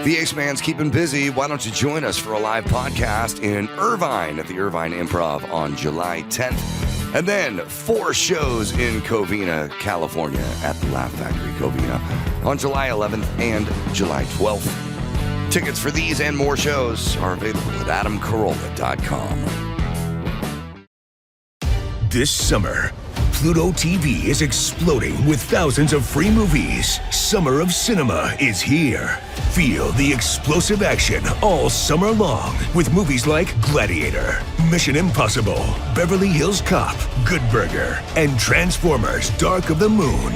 The Ace Man's keeping busy. Why don't you join us for a live podcast in Irvine at the Irvine Improv on July 10th. And then 4 shows in Covina, California at the Laugh Factory Covina on July 11th and July 12th. Tickets for these and more shows are available at adamcarolla.com. This summer, Pluto TV is exploding with thousands of free movies. Summer of Cinema is here. Feel the explosive action all summer long with movies like Gladiator, Mission Impossible, Beverly Hills Cop, Good Burger, and Transformers: Dark of the Moon.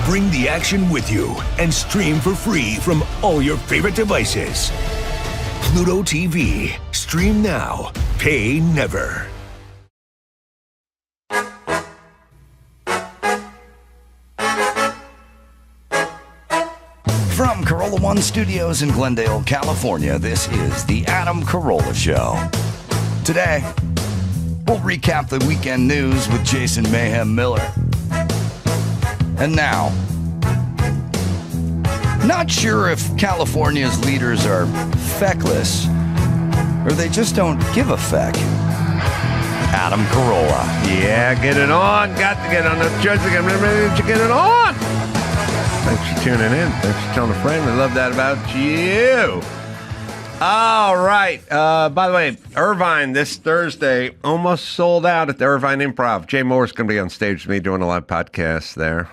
Bring the action with you and stream for free from all your favorite devices. Pluto TV. Stream now. Pay never. From Carolla One Studios in Glendale, California, this is the Adam Carolla Show. Today, we'll recap the weekend news with Jason Mayhem Miller. And now, not sure if California's leaders are feckless or they just don't give a feck. Adam Carolla. Yeah, get it on. Got to get on the judge again. Remember to get it on. Thanks for tuning in. Thanks for telling a friend. We love that about you. All right. By the way, Irvine this Thursday almost sold out at the Irvine Improv. Jay Moore's going to be on stage with me doing a live podcast there.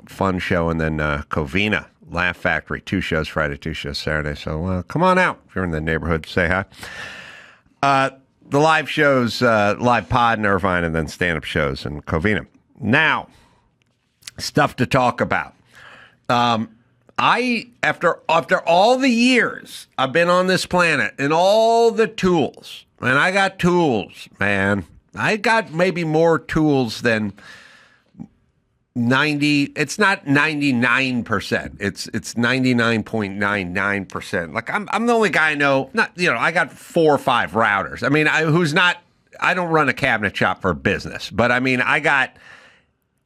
Fun show. And then Covina, Laugh Factory, 2 shows Friday, 2 shows Saturday. So come on out if you're in the neighborhood. Say hi. The live shows, live pod in Irvine, and then stand-up shows in Covina. Now, stuff to talk about. After all the years I've been on this planet and all the tools, and I got tools, man. I got maybe more tools than 90. It's not 99%. It's 99.99%. Like I'm the only guy I know. I got 4 or 5 routers. I mean, I don't run a cabinet shop for business, but I mean, I got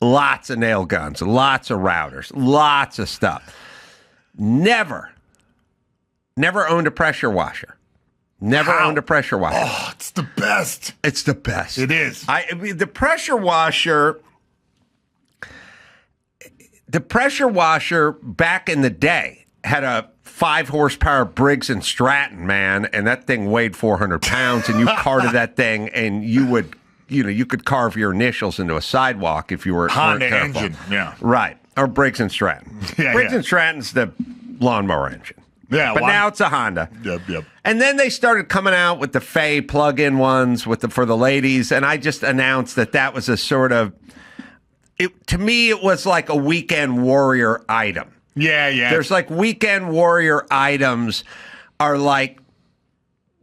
lots of nail guns, lots of routers, lots of stuff. Never owned a pressure washer. Never owned a pressure washer. Oh, it's the best. It's the best. It is. The pressure washer back in the day had a 5 horsepower Briggs and Stratton, man, and that thing weighed 400 pounds, and you carted that thing, and you could carve your initials into a sidewalk if you were Honda careful. engine, yeah. Right. Or Briggs and Stratton. Briggs and Stratton's the lawnmower engine. Yeah. But now it's a Honda. Yep. And then they started coming out with the Fay plug-in ones for the ladies, and I just announced that was a sort of, to me, it was like a weekend warrior item. Yeah. There's like weekend warrior items are like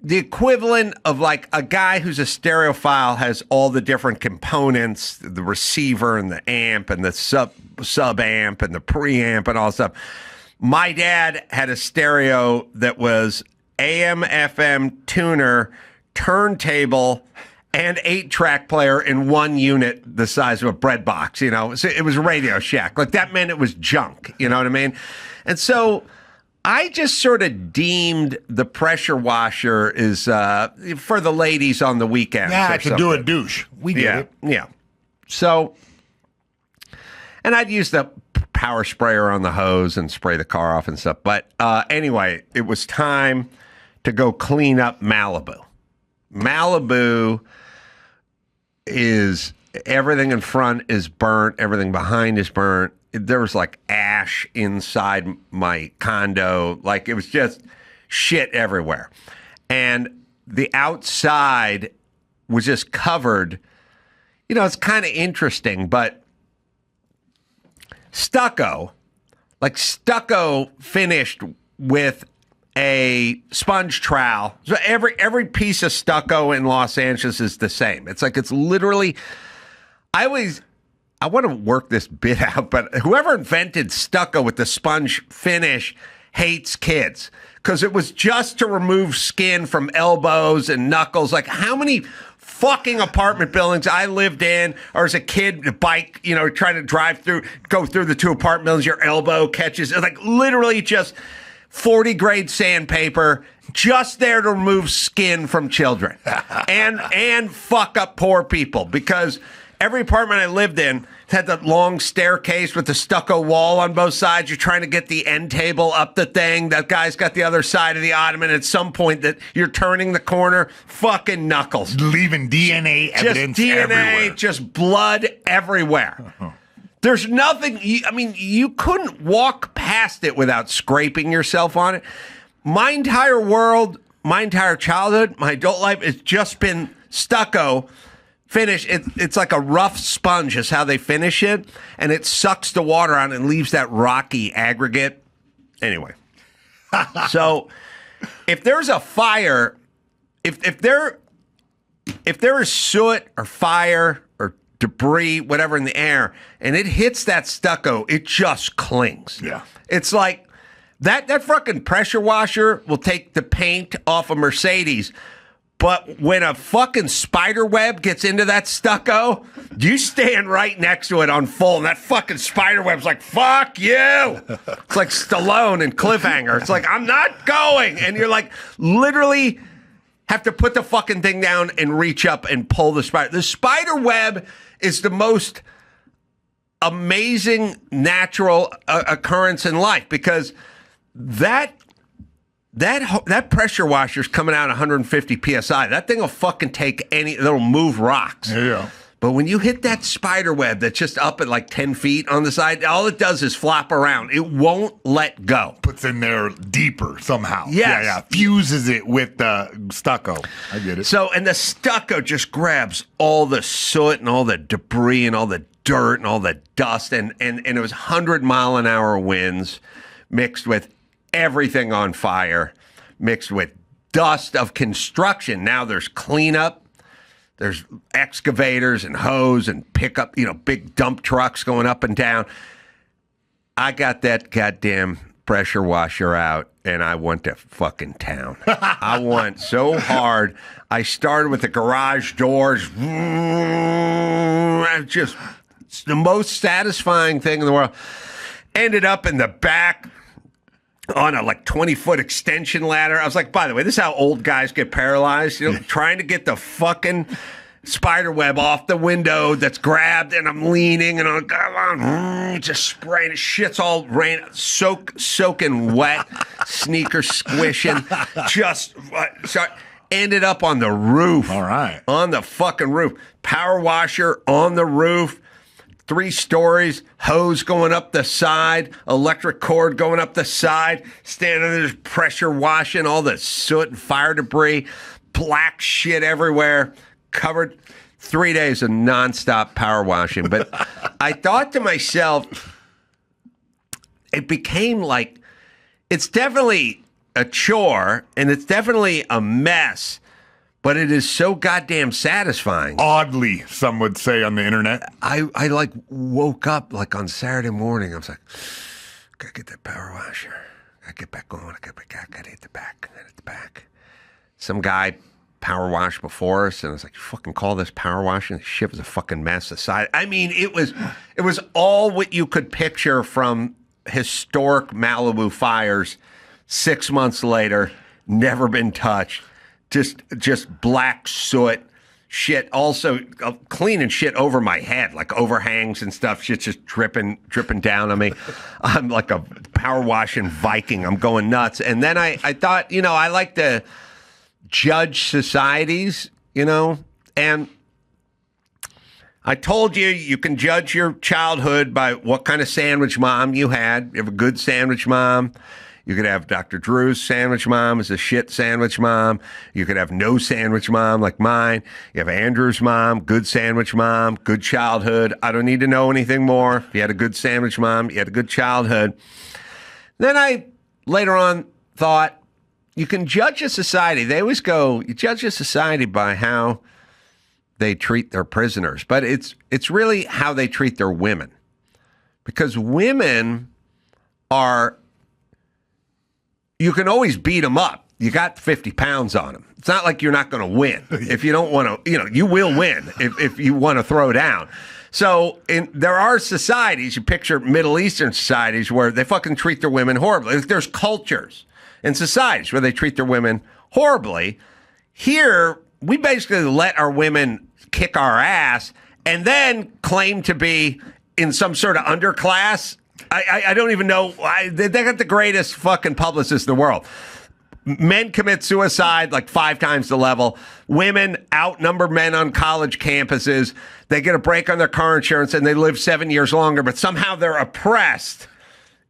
the equivalent of like a guy who's a stereophile has all the different components, the receiver and the amp and the sub amp and the preamp and all that stuff. My dad had a stereo that was AM, FM, tuner, turntable, and 8-track player in one unit the size of a bread box. So it was a Radio Shack. Like that meant it was junk. You know what I mean? And so I just sort of deemed the pressure washer is for the ladies on the weekends. Yeah, to do a douche. We get it. Yeah. So, and I'd use the power sprayer on the hose and spray the car off and stuff. But anyway, it was time to go clean up Malibu. Malibu is everything in front is burnt, everything behind is burnt. There was like ash inside my condo. Like it was just shit everywhere. And the outside was just covered. It's kind of interesting, but stucco finished with a sponge trowel. So every piece of stucco in Los Angeles is the same. It's literally, I want to work this bit out, but whoever invented stucco with the sponge finish hates kids because it was just to remove skin from elbows and knuckles. Like how many fucking apartment buildings I lived in, or as a kid, a bike, trying to go through the 2 apartment buildings, your elbow catches, like literally just 40 grade sandpaper just there to remove skin from children and fuck up poor people, because every apartment I lived in had that long staircase with the stucco wall on both sides. You're trying to get the end table up the thing. That guy's got the other side of the ottoman. At some point that you're turning the corner, fucking knuckles. Leaving DNA evidence everywhere. Just blood everywhere. There's nothing, you couldn't walk past it without scraping yourself on it. My entire world, my entire childhood, my adult life has just been stucco. Finish it's like a rough sponge is how they finish it, and it sucks the water out and leaves that rocky aggregate. Anyway, so if there's a fire, if there is soot or fire or debris, whatever in the air, and it hits that stucco, it just clings. Yeah, it's like that fucking pressure washer will take the paint off a Mercedes. But when a fucking spider web gets into that stucco, you stand right next to it on full, and that fucking spider web's like, fuck you. It's like Stallone and Cliffhanger. It's like, I'm not going. And you're like, literally have to put the fucking thing down and reach up and pull the spider. The spider web is the most amazing natural occurrence in life, because that pressure washer's coming out 150 psi. That thing will fucking take it'll move rocks. Yeah. But when you hit that spider web that's just up at like 10 feet on the side, all it does is flop around. It won't let go. Puts in there deeper somehow. Yes. Yeah. Fuses it with the stucco. I get it. So, and the stucco just grabs all the soot and all the debris and all the dirt and all the dust. And it was 100-mile-an-hour winds mixed with everything on fire, mixed with dust of construction. Now there's cleanup. There's excavators and hose and pickup, big dump trucks going up and down. I got that goddamn pressure washer out, and I went to fucking town. I went so hard. I started with the garage doors. Just it's the most satisfying thing in the world. Ended up in the back on a 20-foot extension ladder. I was like, by the way, this is how old guys get paralyzed. Trying to get the fucking spider web off the window that's grabbed, and I'm leaning, and I'm just spraying it. Shit's all rain, soaking wet, sneaker squishing. Ended up on the roof. All right. On the fucking roof. Power washer on the roof. 3 stories, hose going up the side, electric cord going up the side, standing there pressure washing all the soot and fire debris, black shit everywhere, covered. 3 days of nonstop power washing. But I thought to myself, it became like, it's definitely a chore and it's definitely a mess, but it is so goddamn satisfying. Oddly, some would say on the internet. I woke up on Saturday morning. I was like, gotta get that power washer. Gotta get back going. Gotta hit the back. Some guy power washed before us, and I was like, fucking call this power washing. The shit was a fucking mess aside. I mean, it was all what you could picture from historic Malibu fires 6 months later, never been touched. Just black soot, shit. Also, cleaning shit over my head, like overhangs and stuff. Shit's just dripping down on me. I'm like a power washing Viking. I'm going nuts. And then I thought, I like to judge societies, and I told you can judge your childhood by what kind of sandwich mom you had. You have a good sandwich mom. You could have Dr. Drew's sandwich mom as a shit sandwich mom. You could have no sandwich mom like mine. You have Andrew's mom, good sandwich mom, good childhood. I don't need to know anything more. If you had a good sandwich mom, you had a good childhood. Then I later on thought, you can judge a society. They always go, you judge a society by how they treat their prisoners. But it's really how they treat their women. Because women are... You can always beat them up. you got 50 pounds on them. It's not like you're not going to win. If you don't want to, you will win if you want to throw down. So there are societies, you picture Middle Eastern societies, where they fucking treat their women horribly. There's cultures and societies where they treat their women horribly. Here, we basically let our women kick our ass and then claim to be in some sort of underclass. I don't even know. They got the greatest fucking publicists in the world. Men commit suicide like 5 times the level. Women outnumber men on college campuses. They get a break on their car insurance and they live 7 years longer, but somehow they're oppressed,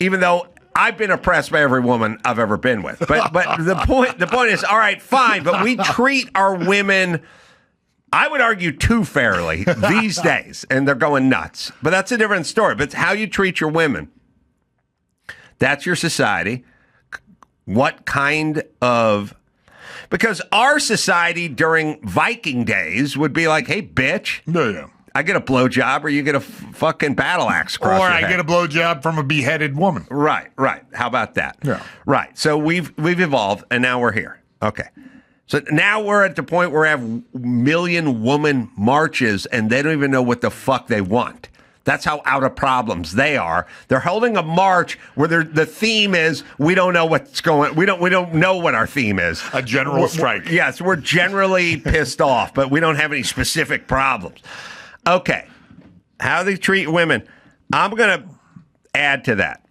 even though I've been oppressed by every woman I've ever been with. But the point is, all right, fine, but we treat our women, I would argue, too fairly these days, and they're going nuts. But that's a different story. But it's how you treat your women. That's your society. What kind of... Because our society during Viking days would be like, hey, bitch, Yeah. I get a blowjob or you get a fucking battle axe across Or your I head. get a blowjob from a beheaded woman. Right. How about that? Yeah. Right. So we've evolved, and now we're here. Okay. So now we're at the point where we have million woman marches, and they don't even know what the fuck they want. That's how out of problems they are. They're holding a march where the theme is we don't know what's going. We don't know what our theme is. A general strike. Yes, we're generally pissed off, but we don't have any specific problems. Okay, how they treat women. I'm going to add to that.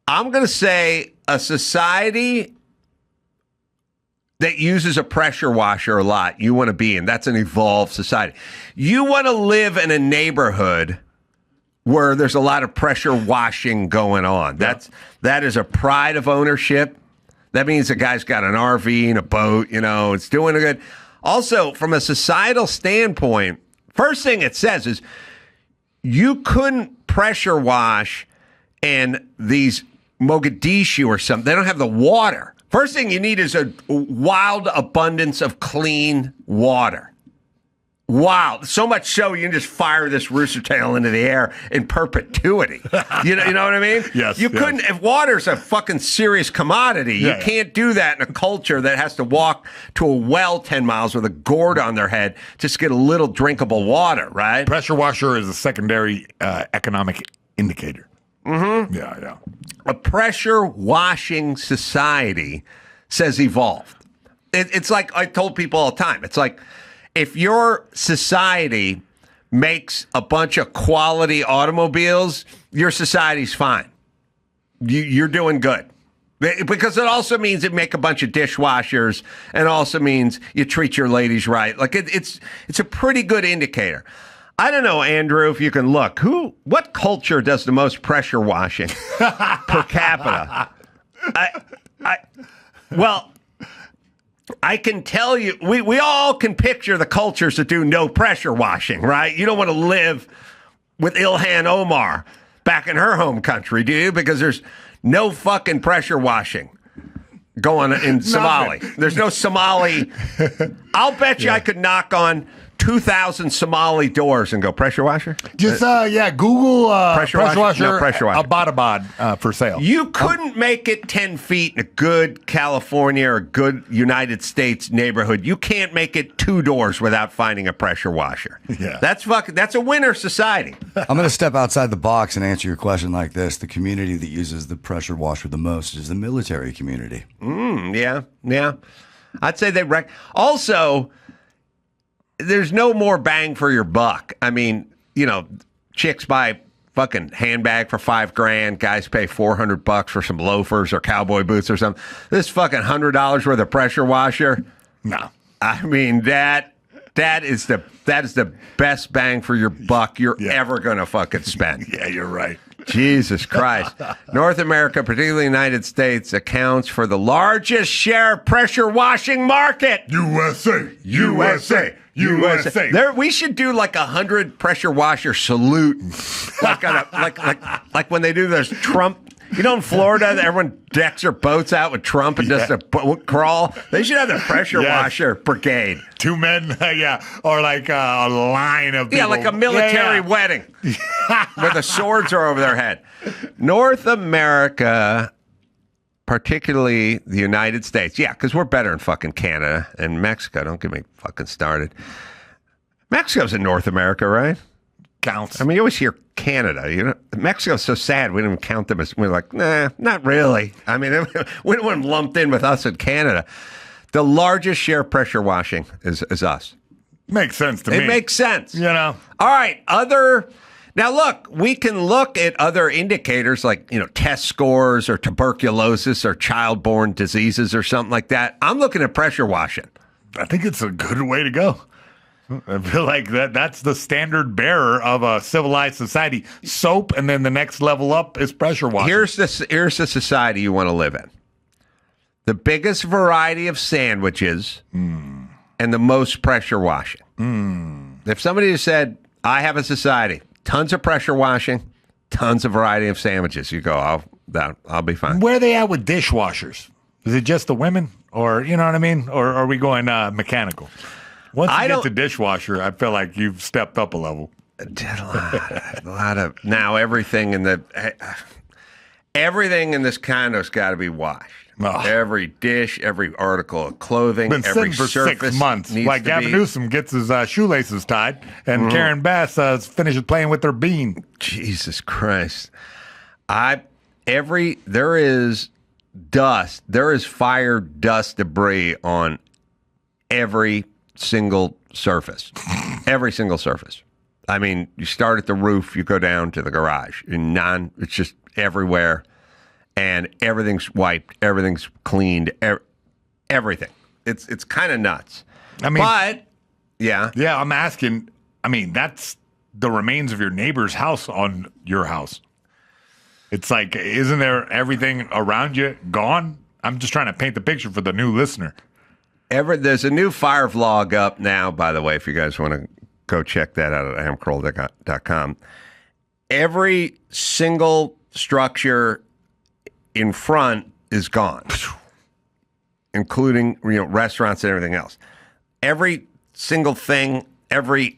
I'm going to say a society that uses a pressure washer a lot, you want to be in. That's an evolved society. You want to live in a neighborhood where there's a lot of pressure washing going on. That is a pride of ownership. That means the guy's got an RV and a boat, it's doing a good. Also, from a societal standpoint, first thing it says is you couldn't pressure wash in these Mogadishu or something. They don't have the water. First thing you need is a wild abundance of clean water. Wild. So much so you can just fire this rooster tail into the air in perpetuity. You know what I mean? Yes. You couldn't, if water's a fucking serious commodity, you can't do that in a culture that has to walk to a well 10 miles with a gourd on their head just to get a little drinkable water, right? Pressure washer is a secondary economic indicator. Mm-hmm. Yeah. A pressure washing society says evolved. It's like I told people all the time. It's like, if your society makes a bunch of quality automobiles, your society's fine. You're doing good. Because it also means it make a bunch of dishwashers, and also means you treat your ladies right. Like it's a pretty good indicator. I don't know, Andrew, if you can look. What culture does the most pressure washing per capita? I can tell you, we all can picture the cultures that do no pressure washing, right? You don't want to live with Ilhan Omar back in her home country, do you? Because there's no fucking pressure washing going in Somali. There's no Somali. I'll bet you I could knock on 2,000 Somali doors and go, pressure washer? Just, Google pressure washer, no pressure washer. Abbottabad for sale. You couldn't make it 10 feet in a good California or good United States neighborhood. You can't make it 2 doors without finding a pressure washer. Yeah. That's a winner society. I'm going to step outside the box and answer your question like this. The community that uses the pressure washer the most is the military community. Yeah. I'd say they also, there's no more bang for your buck. I mean, chicks buy fucking handbag for $5,000. Guys pay $400 for some loafers or cowboy boots or something. This fucking $100 worth of pressure washer. No. I mean, that is the best bang for your buck you're ever gonna fucking spend. Yeah, you're right. Jesus Christ. North America, particularly the United States, accounts for the largest share of pressure washing market. USA. We should do like 100 pressure washer salute, like when they do those Trump. In Florida, everyone decks their boats out with Trump and does the boat crawl. They should have the pressure washer brigade. 2 men, or like a line of people. Yeah, like a military wedding where the swords are over their head. North America particularly the United States. Yeah, because we're better in fucking Canada and Mexico. Don't get me fucking started. Mexico's in North America, right? Counts. I mean, you always hear Canada. You know, Mexico's so sad. We didn't count them as. We're like, nah, not really. I mean, we don't want them lumped in with us in Canada. The largest share of pressure washing is us. Makes sense to me. It makes sense. You know. All right. Now, look, we can look at other indicators like, test scores or tuberculosis or child-borne diseases or something like that. I'm looking at pressure washing. I think it's a good way to go. I feel like that's the standard bearer of a civilized society. Soap, and then the next level up is pressure washing. Here's the society you want to live in. The biggest variety of sandwiches and the most pressure washing. If somebody said, I have a society, tons of pressure washing, tons of variety of sandwiches, you go, I'll be fine. Where are they at with dishwashers? Is it just the women? Or, you know what I mean? Or are we going mechanical? Once you get to dishwasher, I feel like you've stepped up a level. A lot of now everything in this condo's got to be washed. Oh. Every dish, every article of clothing, been every sitting for surface 6 months. Like Gavin Newsom gets his shoelaces tied, and Karen Bass finishes playing with her bean. Jesus Christ! There is dust. There is fire, dust, debris on every single surface. Every single surface. I mean, you start at the roof, you go down to the garage. It's just everywhere. And everything's wiped, everything's cleaned, everything. It's kind of nuts. I mean, but yeah, I'm asking. I mean, that's the remains of your neighbor's house on your house. It's like, isn't there everything around you gone? I'm just trying to paint the picture for the new listener. There's a new fire vlog up now, by the way, if you guys want to go check that out at amcarolla.com. Every single structure in front is gone, including restaurants and everything else. Every single thing, every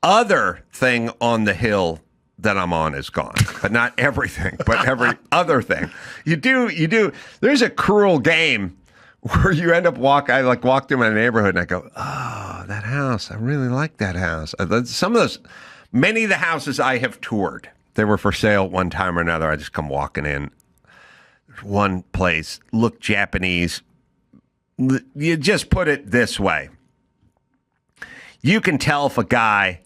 other thing on the hill that I'm on is gone, but not everything, but every other thing. You do. There's a cruel game where you end up I walk through my neighborhood and I go, oh, that house, I really like that house. Many of the houses I have toured, they were for sale one time or another. I just come walking in. One place looked Japanese. You just put it this way. You can tell if a guy's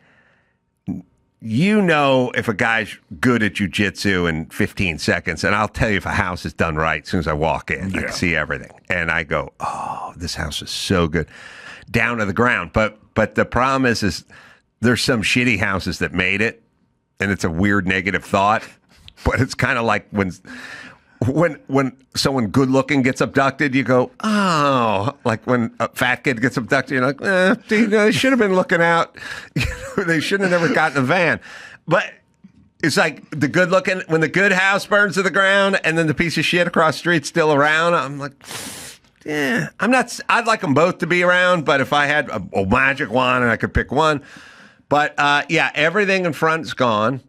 good at jiu-jitsu in 15 seconds, and I'll tell you if a house is done right as soon as I walk in. I can see everything. And I go, oh, this house is so good. Down to the ground. But the problem is there's some shitty houses that made it, and it's a weird negative thought. But it's kind of like when someone good-looking gets abducted, you go, oh, like when a fat kid gets abducted, you're like, they should have been looking out. They shouldn't have never gotten a van. But it's like the good-looking, when the good house burns to the ground and then the piece of shit across the street's still around, I'm like, yeah, I'd like them both to be around, but if I had a magic wand and I could pick one. But, everything in front's gone.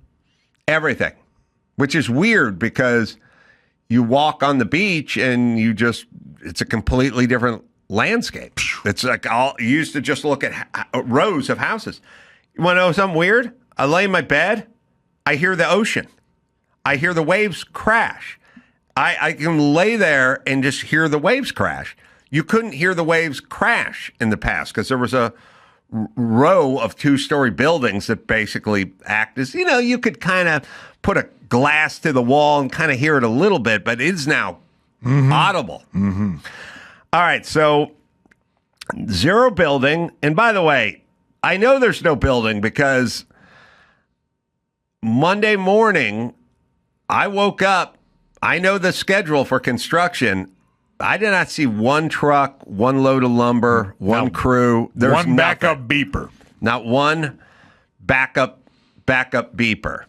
Everything. Which is weird because you walk on the beach and it's a completely different landscape. It's like you used to just look at rows of houses. You want to know something weird? I lay in my bed. I hear the ocean. I hear the waves crash. I can lay there and just hear the waves crash. You couldn't hear the waves crash in the past because there was a row of 2-story buildings that basically act as, you could kind of put a glass to the wall and kind of hear it a little bit, but it's now audible. Mm-hmm. All right, so zero building. And by the way, I know there's no building because Monday morning, I woke up. I know the schedule for construction. I did not see one truck, one load of lumber, one crew. There's one backup beeper. Not one backup beeper.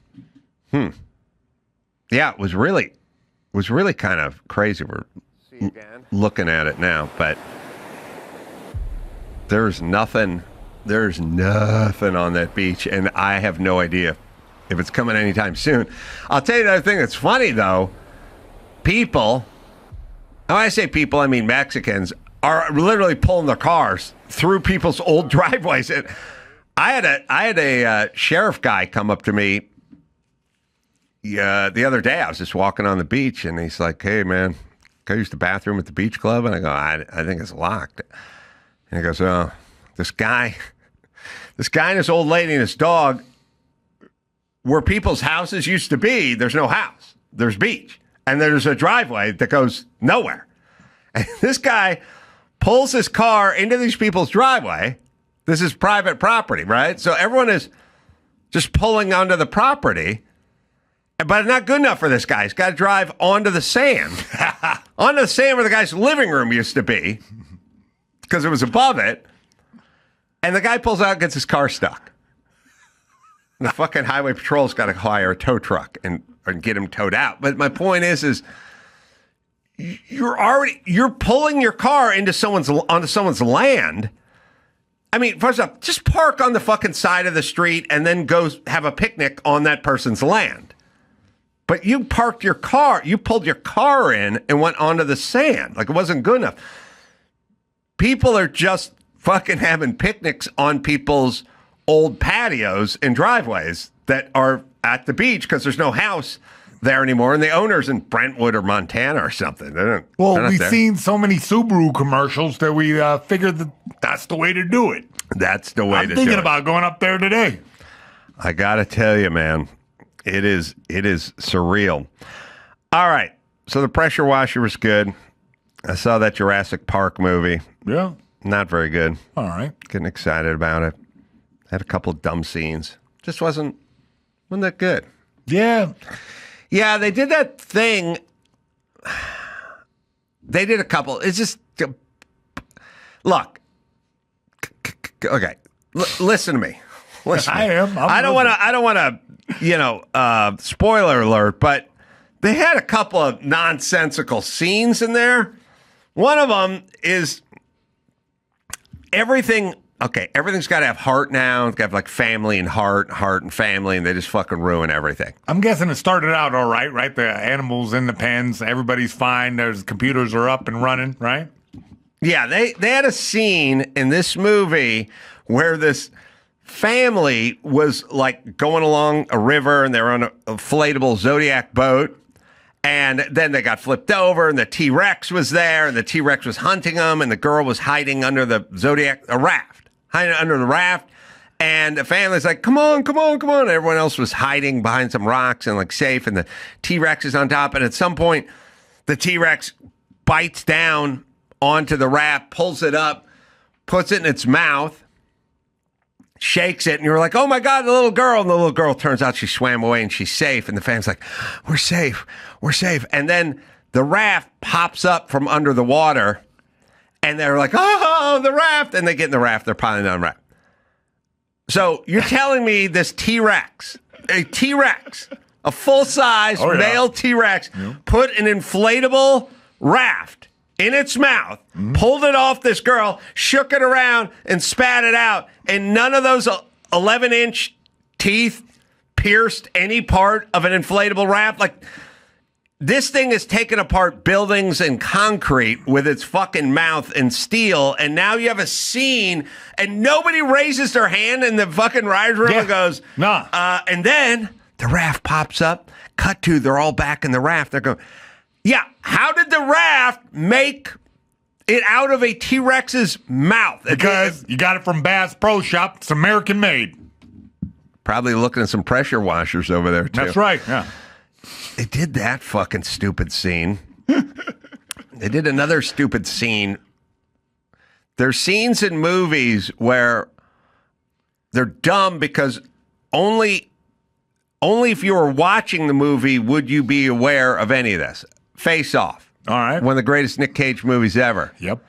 Yeah, it was really kind of crazy. We're looking at it now, but there's nothing on that beach, and I have no idea if it's coming anytime soon. I'll tell you another thing that's funny, though. People When I say people, I mean Mexicans, are literally pulling their cars through people's old driveways. And I had a sheriff guy come up to me the other day. I was just walking on the beach, and he's like, "Hey, man, can I use the bathroom at the beach club?" And I go, I think it's locked. And he goes, "Oh, this guy and this old lady and his dog, where people's houses used to be, there's no house. There's beach. And there's a driveway that goes nowhere. And this guy pulls his car into these people's driveway. This is private property, right? So everyone is just pulling onto the property. But it's not good enough for this guy. He's got to drive onto the sand. Onto the sand where the guy's living room used to be. Because it was above it. And the guy pulls out and gets his car stuck. And the fucking highway patrol's got to hire a tow truck and get him towed out. But my point is you're pulling your car onto someone's land. I mean, first off, just park on the fucking side of the street and then go have a picnic on that person's land. But you pulled your car in and went onto the sand. Like, it wasn't good enough. People are just fucking having picnics on people's old patios and driveways that are at the beach because there's no house there anymore, and the owner's in Brentwood or Montana or something. We've seen so many Subaru commercials that we figured that's the way to do it. That's the way to do it. I'm thinking about going up there today. I gotta tell you, man, it is surreal. All right, so the pressure washer was good. I saw that Jurassic Park movie. Yeah. Not very good. All right. Getting excited about it. Had a couple of dumb scenes. Just wasn't that good. Yeah. Yeah, they did that thing. They did a couple. It's just, look. Okay, listen to me. Listen. I am. I don't want to. Spoiler alert. But they had a couple of nonsensical scenes in there. One of them is everything. Okay, everything's got to have heart now. It's got to have like family and heart and family, and they just fucking ruin everything. I'm guessing it started out all right, right? The animals in the pens, everybody's fine. There's computers are up and running, right? Yeah, they had a scene in this movie where this family was like going along a river, and they were on a inflatable Zodiac boat. And then they got flipped over, and the T-Rex was there, and the T-Rex was hunting them, and the girl was hiding under the raft, hiding under the raft. And the family's like, come on. And everyone else was hiding behind some rocks and like safe, and the T-Rex is on top. And at some point, the T-Rex bites down onto the raft, pulls it up, puts it in its mouth, shakes it, and you're like, oh my God, the little girl. And the little girl, turns out she swam away and she's safe. And the family's like, we're safe. And then the raft pops up from under the water, and they're like, oh, the raft. And they get in the raft, they're piling down the raft. So you're telling me this T-Rex, a full-size male T-Rex, put an inflatable raft in its mouth, pulled it off this girl, shook it around, and spat it out, and none of those 11-inch teeth pierced any part of an inflatable raft? Like, this thing has taken apart buildings and concrete with its fucking mouth and steel, and now you have a scene, and nobody raises their hand in the fucking rider's room and goes, nah. And then the raft pops up, cut to, they're all back in the raft. They're going, yeah, how did the raft make it out of a T-Rex's mouth? Because you got it from Bass Pro Shop. It's American made. Probably looking at some pressure washers over there, too. That's right, yeah. They did that fucking stupid scene. They did another stupid scene. There's scenes in movies where they're dumb because only if you were watching the movie would you be aware of any of this. Face Off. All right. One of the greatest Nick Cage movies ever. Yep.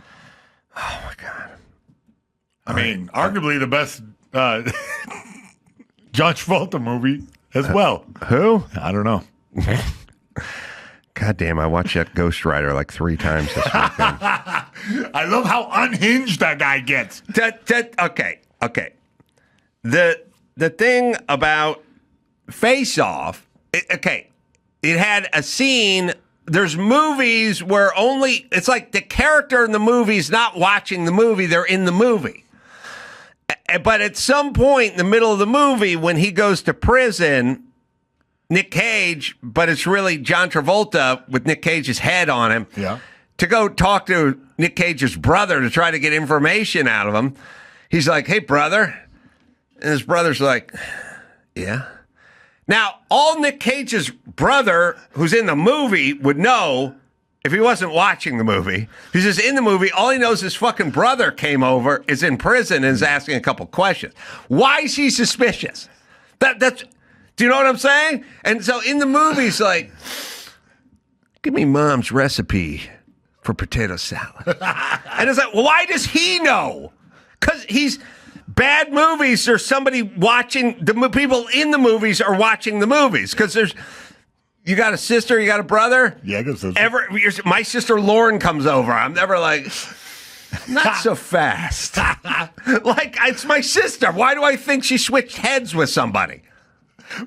Oh, my God. I mean, arguably the best John Travolta movie as well. Who? I don't know. God damn, I watched that Ghost Rider like 3 times this weekend. I love how unhinged that guy gets. Okay. The thing about Face Off, it had a scene there's movies where it's like the character in the movie is not watching the movie, they're in the movie. But at some point in the middle of the movie, when he goes to prison, Nick Cage, but it's really John Travolta with Nick Cage's head on him, to go talk to Nick Cage's brother to try to get information out of him. He's like, hey, brother. And his brother's like, yeah. Now, all Nick Cage's brother, who's in the movie, would know if he wasn't watching the movie. He's just in the movie. All he knows is fucking brother came over, is in prison, and is asking a couple questions. Why is he suspicious? That's. Do you know what I'm saying? And so in the movie, he's like, give me mom's recipe for potato salad. And it's like, well, why does he know? Because he's bad movies. There's somebody watching people in the movies are watching the movies. Because you got a sister, you got a brother. Yeah, I got a sister. My sister Lauren comes over. I'm never like, not so fast. Like, it's my sister. Why do I think she switched heads with somebody?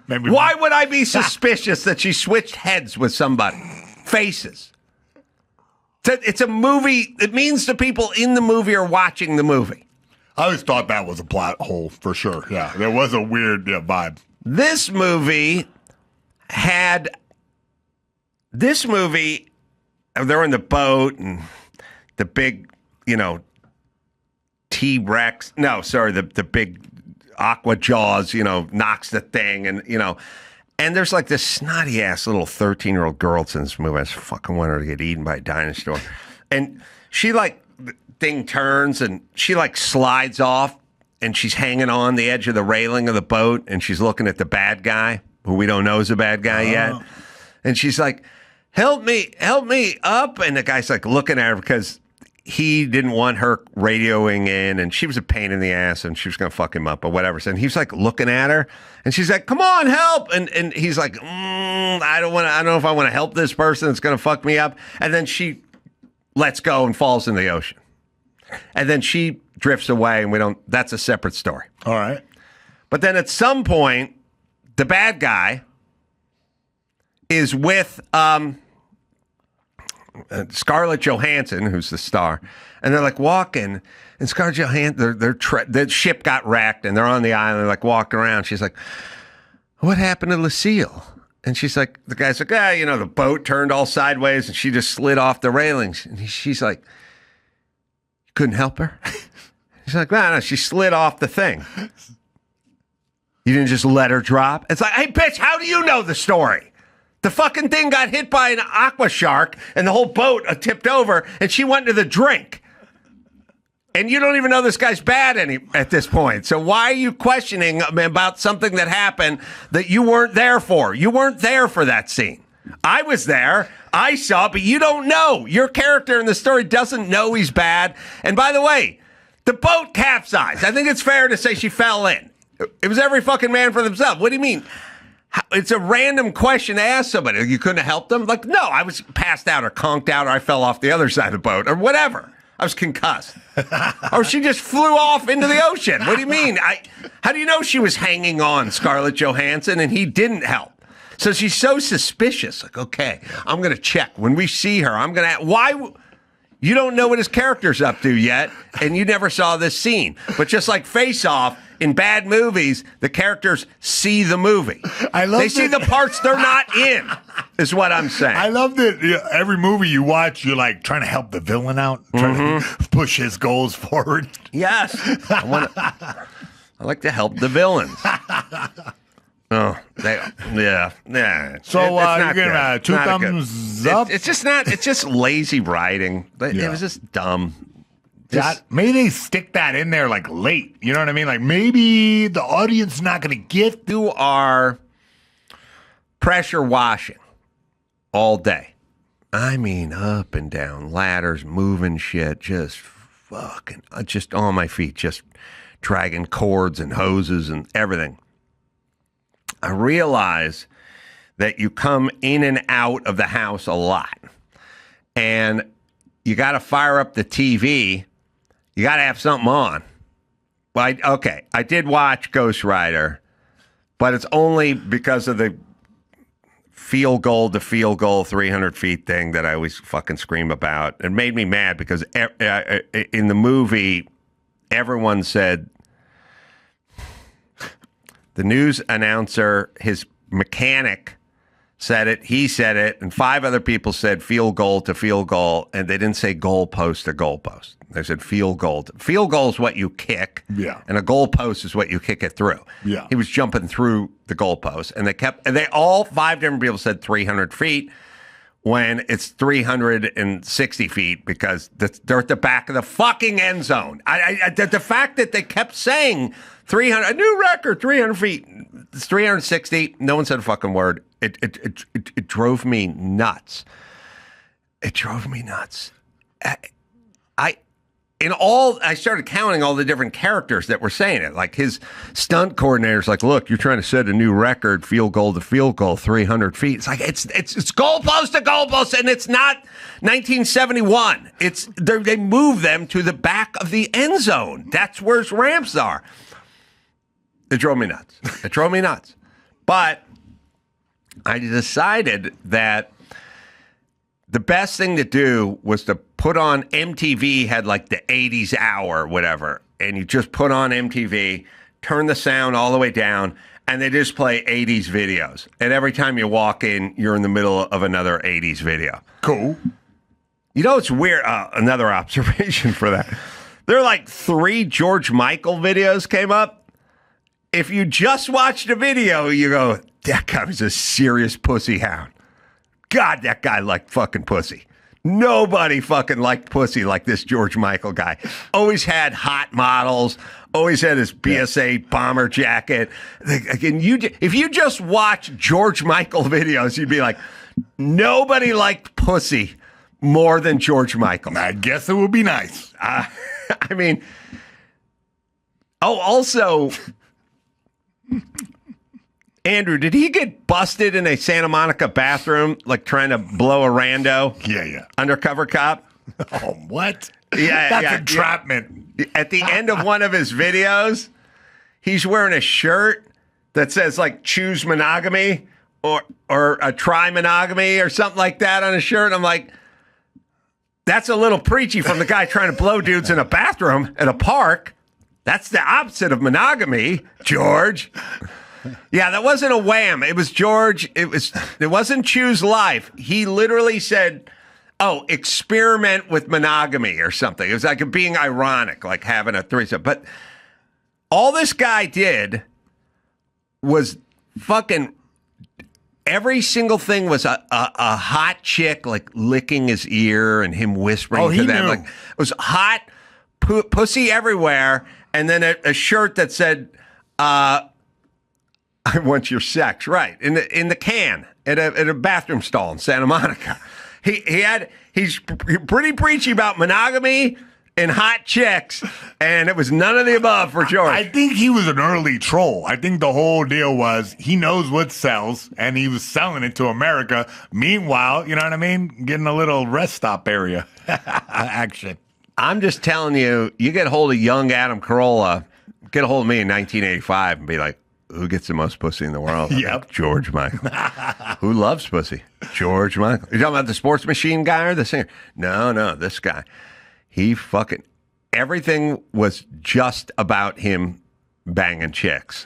Maybe. Why would I be suspicious that she switched heads with somebody? Faces. It's a movie. It means the people in the movie are watching the movie. I always thought that was a plot hole for sure. Yeah, there was a weird vibe. This movie, they're in the boat and the big, T-Rex. No, sorry, the big Aqua Jaws, knocks the thing and, and there's like this snotty ass little 13-year-old girl in this movie. I just fucking want her to get eaten by a dinosaur. And she the thing turns and she slides off and she's hanging on the edge of the railing of the boat and she's looking at the bad guy who we don't know is a bad guy yet. And she's like, help me up. And the guy's looking at her because he didn't want her radioing in, and she was a pain in the ass, and she was going to fuck him up or whatever. So he's looking at her, and she's like, "Come on, help!" And he's like, "I don't know if I want to help this person. It's going to fuck me up." And then she lets go and falls in the ocean, and then she drifts away, and we don't. That's a separate story. All right. But then at some point, the bad guy is with Scarlett Johansson, who's the star, and they're walking, and Scarlett Johansson, the ship got wrecked, and they're on the island, walking around. She's like, "What happened to Lucille?" And she's like, the guy's like, the boat turned all sideways, and she just slid off the railings. And she's like, "You couldn't help her?" She's like, "No, she slid off the thing. You didn't just let her drop?" It's like, hey, bitch, how do you know the story? The fucking thing got hit by an aqua shark and the whole boat tipped over and she went to the drink. And you don't even know this guy's bad at this point. So why are you questioning about something that happened that you weren't there for? You weren't there for that scene. I was there. I saw, but you don't know. Your character in the story doesn't know he's bad. And by the way, the boat capsized. I think it's fair to say she fell in. It was every fucking man for themselves. What do you mean? It's a random question to ask somebody. You couldn't have helped them? No, I was passed out or conked out or I fell off the other side of the boat or whatever. I was concussed. Or she just flew off into the ocean. What do you mean? How do you know she was hanging on, Scarlett Johansson, and he didn't help? So she's so suspicious. Okay, I'm going to check. When we see her, I'm going to ask, why... You don't know what his character's up to yet, and you never saw this scene. But just like Face Off, in bad movies, the characters see the movie. They see the parts they're not in, is what I'm saying. I love that every movie you watch, you're trying to help the villain out, trying to push his goals forward. Yes. I like to help the villains. Oh, yeah. So you're getting 2 thumbs up? It's just not. It's just lazy writing. It was just dumb. Maybe they stick that in there late. You know what I mean? Maybe the audience is not going to get. You are pressure washing all day. I mean, up and down ladders, moving shit, just on my feet, just dragging cords and hoses and everything. I realize that you come in and out of the house a lot, and you got to fire up the TV. You got to have something on. Well, I did watch Ghost Rider, but it's only because of the field goal to field goal 300 feet thing that I always fucking scream about. It made me mad because in the movie, everyone said the news announcer, his mechanic said it, he said it, and 5 other people said field goal to field goal, and they didn't say goalpost to goalpost. They said field goal. Field goal is what you kick, and a goalpost is what you kick it through. Yeah. He was jumping through the goalpost, and they all 5 different people said 300 feet when it's 360 feet because they're at the back of the fucking end zone. The fact that they kept saying 300, a new record, 300 feet, it's 360. No one said a fucking word. It drove me nuts. It drove me nuts. I started counting all the different characters that were saying it. Like his stunt coordinator's like, look, you're trying to set a new record, field goal to field goal, 300 feet. It's like, it's goalpost to goalpost, and it's not 1971. They move them to the back of the end zone. That's where ramps are. It drove me nuts. It drove me nuts. But I decided that the best thing to do was to put on MTV, had like the 80s hour or whatever, and you just put on MTV, turn the sound all the way down, and they just play 80s videos. And every time you walk in, you're in the middle of another 80s video. Cool. You know, it's weird. Another observation for that. There are like 3 George Michael videos came up. If you just watch the video, you go, that guy was a serious pussy hound. God, that guy liked fucking pussy. Nobody fucking liked pussy like this George Michael guy. Always had hot models. Always had his BSA bomber jacket. Again, if you just watch George Michael videos, you'd be like, nobody liked pussy more than George Michael. I guess it would be nice. I mean, also, Andrew, did he get busted in a Santa Monica bathroom, like trying to blow a rando? Yeah. Undercover cop? Oh, what? Yeah, That's entrapment. Yeah. At the end of one of his videos, he's wearing a shirt that says, like, choose monogamy or a try monogamy or something like that on his shirt. I'm like, that's a little preachy from the guy trying to blow dudes in a bathroom at a park. That's the opposite of monogamy, George. Yeah, that wasn't a wham. It was George. It wasn't choose life. He literally said, oh, experiment with monogamy or something. It was like being ironic, like having a threesome. But all this guy did was fucking every single thing was a hot chick like licking his ear and him whispering to them. Like, it was hot pussy everywhere. And then a shirt that said, I want your sex, right? In the can at a bathroom stall in Santa Monica. He's pretty preachy about monogamy and hot chicks, and it was none of the above for George. I think he was an early troll. I think the whole deal was he knows what sells, and he was selling it to America. Meanwhile, you know what I mean? Getting a little rest stop area action. I'm just telling you, you get a hold of young Adam Carolla, get a hold of me in 1985 and be like, who gets the most pussy in the world? Yep. Like, George Michael. Who loves pussy? George Michael. You're talking about the sports machine guy or the singer? No, this guy. He fucking, everything was just about him banging chicks.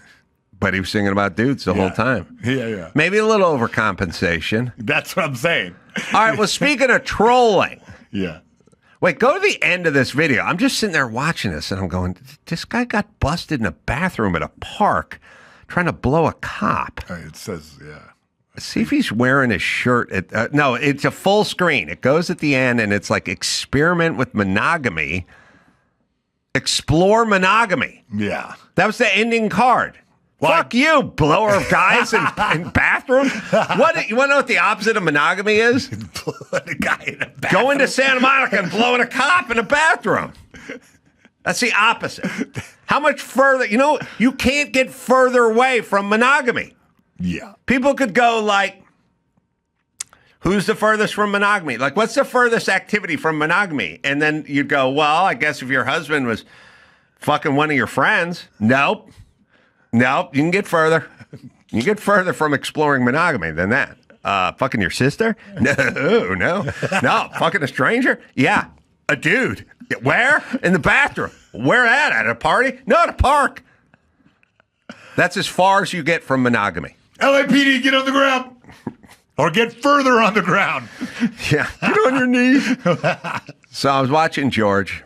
But he was singing about dudes the whole time. Yeah. Maybe a little overcompensation. That's what I'm saying. All right, well, speaking of trolling. Yeah. Wait, go to the end of this video. I'm just sitting there watching this, and I'm going, this guy got busted in a bathroom at a park trying to blow a cop. It says, yeah. See if he's wearing a shirt. No, it's a full screen. It goes at the end, and it's like experiment with monogamy. Explore monogamy. Yeah. That was the ending card. Well, fuck you, blower of guys in bathrooms. You want to know what the opposite of monogamy is? Blowing a guy in a bathroom. Going to Santa Monica and blowing a cop in a bathroom. That's the opposite. How much further? You know, you can't get further away from monogamy. Yeah. People could go like, who's the furthest from monogamy? Like, what's the furthest activity from monogamy? And then you'd go, well, I guess if your husband was fucking one of your friends. Nope, you can get further. You can get further from exploring monogamy than that. Fucking your sister? No. Fucking a stranger? Yeah. A dude. Where? In the bathroom. Where at? At a party? No, at a park. That's as far as you get from monogamy. LAPD, get on the ground. Or get further on the ground. Yeah. Get on your knees. So I was watching George.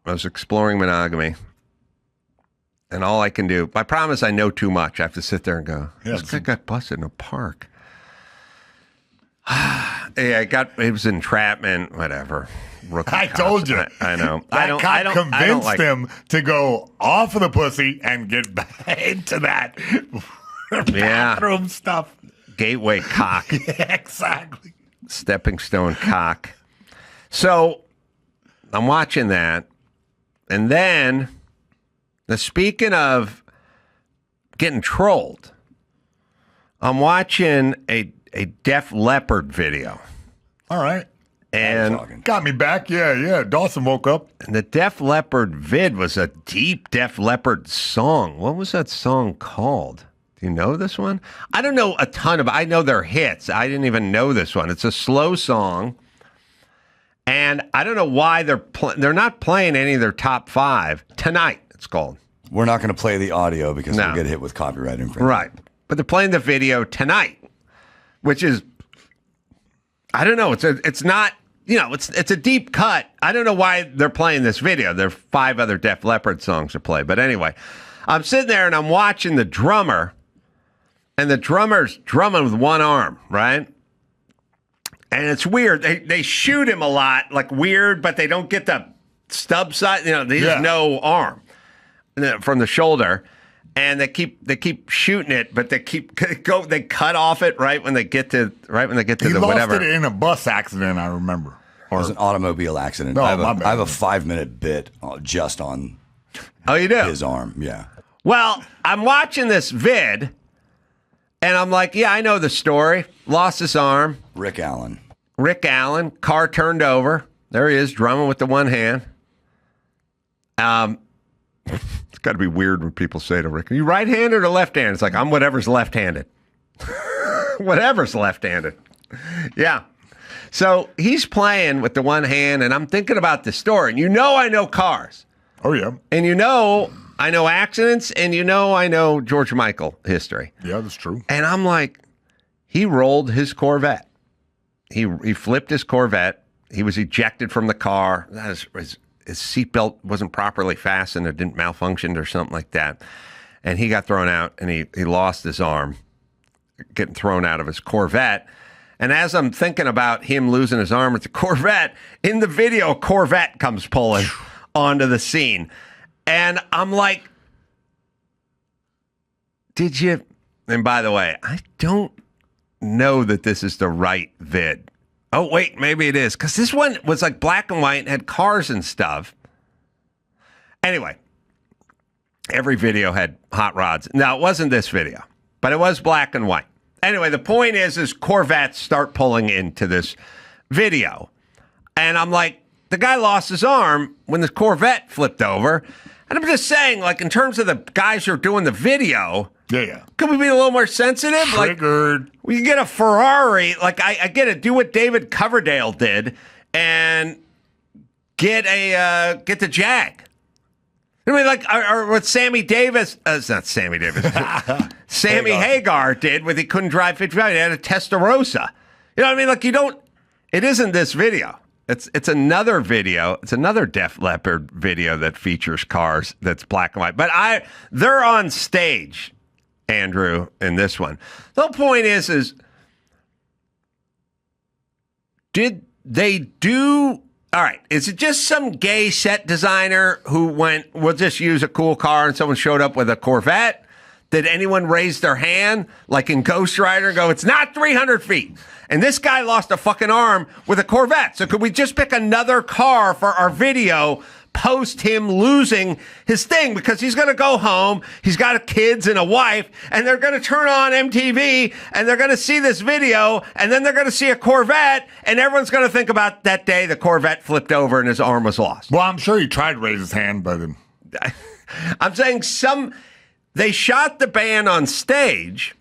I was exploring monogamy. And all I can do, I promise I know too much. I have to sit there and go, this guy got busted in a park. It was entrapment, whatever. I told you. I know. That cop convinced him to go off of the pussy and get back into that bathroom stuff. Gateway cock. Yeah, exactly. Stepping stone cock. So I'm watching that. And then, speaking of getting trolled, I'm watching a Def Leppard video. All right. And got me back. Yeah. Dawson woke up. And the Def Leppard vid was a deep Def Leppard song. What was that song called? Do you know this one? I don't know a ton of. I know their hits. I didn't even know this one. It's a slow song, and I don't know why they're not playing any of their top 5 tonight. It's called. We're not going to play the audio because we'll get hit with copyright infringement. Right, but they're playing the video tonight, which is, I don't know. It's not. It's a deep cut. I don't know why they're playing this video. There are 5 other Def Leppard songs to play, but anyway, I'm sitting there and I'm watching the drummer. And the drummer's drumming with one arm, right? And it's weird. They shoot him a lot, like weird, but they don't get the stub side. There's no arm from the shoulder, and they keep shooting it, but they cut off it right when they get to the whatever. He lost it in a bus accident, I remember. It was an automobile accident. No, I have a 5-minute bit just on. Oh, you do? His arm, yeah. Well, I'm watching this vid. And I'm like, yeah, I know the story. Lost his arm. Rick Allen. Car turned over. There he is, drumming with the one hand. It's got to be weird when people say to Rick, are you right-handed or left-handed? It's like, I'm whatever's left-handed. Whatever's left-handed. Yeah. So he's playing with the one hand, and I'm thinking about the story. And I know cars. Oh, yeah. And I know accidents, and I know George Michael history. Yeah, that's true. And I'm like, he rolled his Corvette. He flipped his Corvette. He was ejected from the car. His seatbelt wasn't properly fastened. It didn't malfunction or something like that. And he got thrown out, and he lost his arm getting thrown out of his Corvette. And as I'm thinking about him losing his arm with the Corvette, in the video, a Corvette comes pulling onto the scene. And I'm like, did you? And by the way, I don't know that this is the right vid. Oh, wait, maybe it is. Because this one was like black and white and had cars and stuff. Anyway, every video had hot rods. Now, it wasn't this video, but it was black and white. Anyway, the point is Corvettes start pulling into this video. And I'm like, the guy lost his arm when the Corvette flipped over. And I'm just saying, like, in terms of the guys who are doing the video, could we be a little more sensitive? Triggered. Like, we can get a Ferrari. Like, I get it. Do what David Coverdale did and get the Jag. I mean, like, or what Sammy Davis, it's not Sammy Davis, Sammy Hagar did with he couldn't drive 55. He had a Testarossa. You know what I mean? Like, it isn't this video. It's another video. It's another Def Leppard video that features cars that's black and white. But they're on stage, Andrew, in this one. The whole point is did they do... All right, is it just some gay set designer who went, we'll just use a cool car, and someone showed up with a Corvette? Did anyone raise their hand, like in Ghost Rider, and go, it's not 300 feet? And this guy lost a fucking arm with a Corvette. So could we just pick another car for our video post him losing his thing? Because he's going to go home. He's got kids and a wife, and they're going to turn on MTV, and they're going to see this video, and then they're going to see a Corvette, and everyone's going to think about that day the Corvette flipped over and his arm was lost. Well, I'm sure he tried to raise his hand, but... I'm saying they shot the band on stage,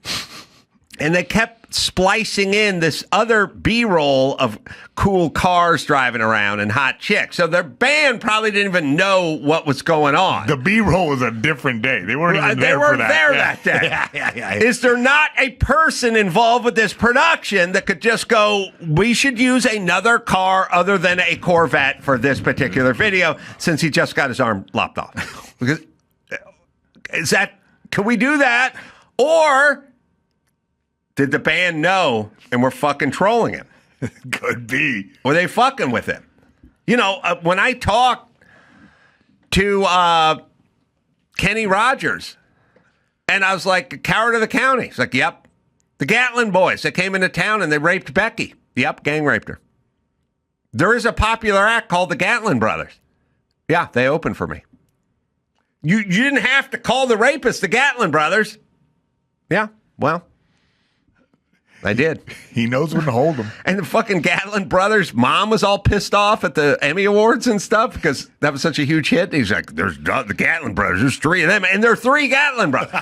and they kept splicing in this other B-roll of cool cars driving around and hot chicks. So their band probably didn't even know what was going on. The B-roll was a different day. They weren't even there for that. That day. Yeah. Is there not a person involved with this production that could just go, we should use another car other than a Corvette for this particular video since he just got his arm lopped off? Because can we do that? Or did the band know and we're fucking trolling him? Could be. Were they fucking with him? You know, when I talked to Kenny Rogers, and I was like, coward of the county. He's like, yep. The Gatlin boys that came into town and they raped Becky. Yep, gang raped her. There is a popular act called the Gatlin Brothers. Yeah, they opened for me. You didn't have to call the rapists the Gatlin Brothers. Yeah, well, I did. He knows when to hold them. And the fucking Gatlin Brothers' mom was all pissed off at the Emmy Awards and stuff because that was such a huge hit. He's like, there's the Gatlin Brothers. There's three of them. And there are three Gatlin Brothers.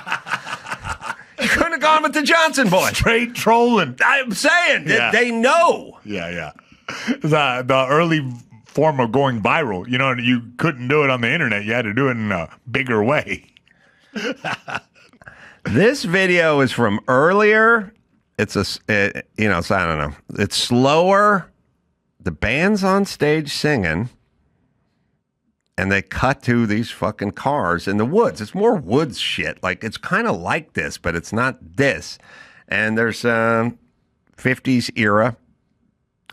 You couldn't have gone with the Johnson boys. Straight trolling. I'm saying, they know. Yeah. The early form of going viral. You know, you couldn't do it on the internet. You had to do it in a bigger way. This video is from earlier. It's I don't know. It's slower. The band's on stage singing, and they cut to these fucking cars in the woods. It's more woods shit. Like, it's kind of like this, but it's not this. And there's 50s era,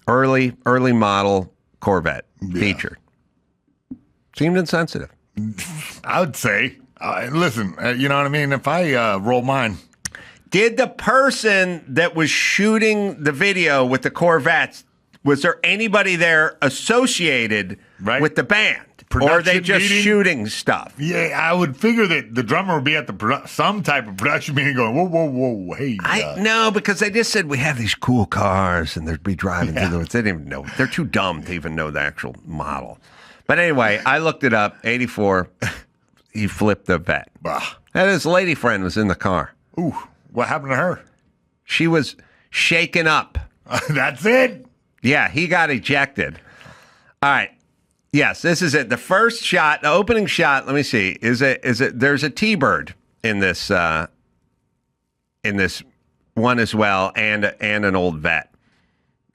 early model Corvette featured. Seemed insensitive. I would say, listen, you know what I mean? If I roll mine. Did the person that was shooting the video with the Corvettes, was there anybody there associated with the band? Or are they just shooting stuff? Yeah, I would figure that the drummer would be at some type of production meeting going, whoa, hey. No, because they just said we have these cool cars and they'd be driving through the woods. They didn't even know. They're too dumb to even know the actual model. But anyway, I looked it up. 84, he flipped the vet. And his lady friend was in the car. Ooh, what happened to her? She was shaken up. That's it? Yeah, he got ejected. All right. Yes, this is it. The first shot, the opening shot, let me see. Is it there's a T-bird in this one as well, and an old vet.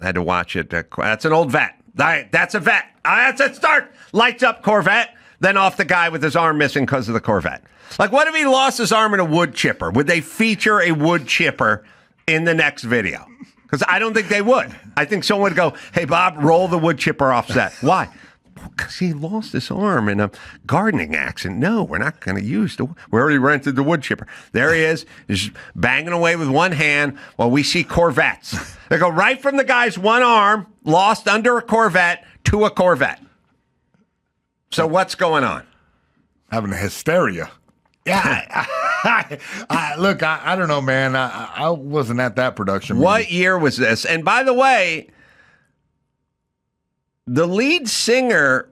I had to watch it. That's an old vet. All right, that's a vet. That's a start. Lights up Corvette, then off the guy with his arm missing because of the Corvette. Like, what if he lost his arm in a wood chipper? Would they feature a wood chipper in the next video? Because I don't think they would. I think someone would go, hey, Bob, roll the wood chipper off set. Why? Because he lost his arm in a gardening accident. No, we're not going to use we already rented the wood chipper. There he is, just banging away with one hand while we see Corvettes. They go right from the guy's one arm, lost under a Corvette, to a Corvette. So what's going on? Having a hysteria. Yeah. Look, I don't know, man. I wasn't at that production. What year was this? And by the way, the lead singer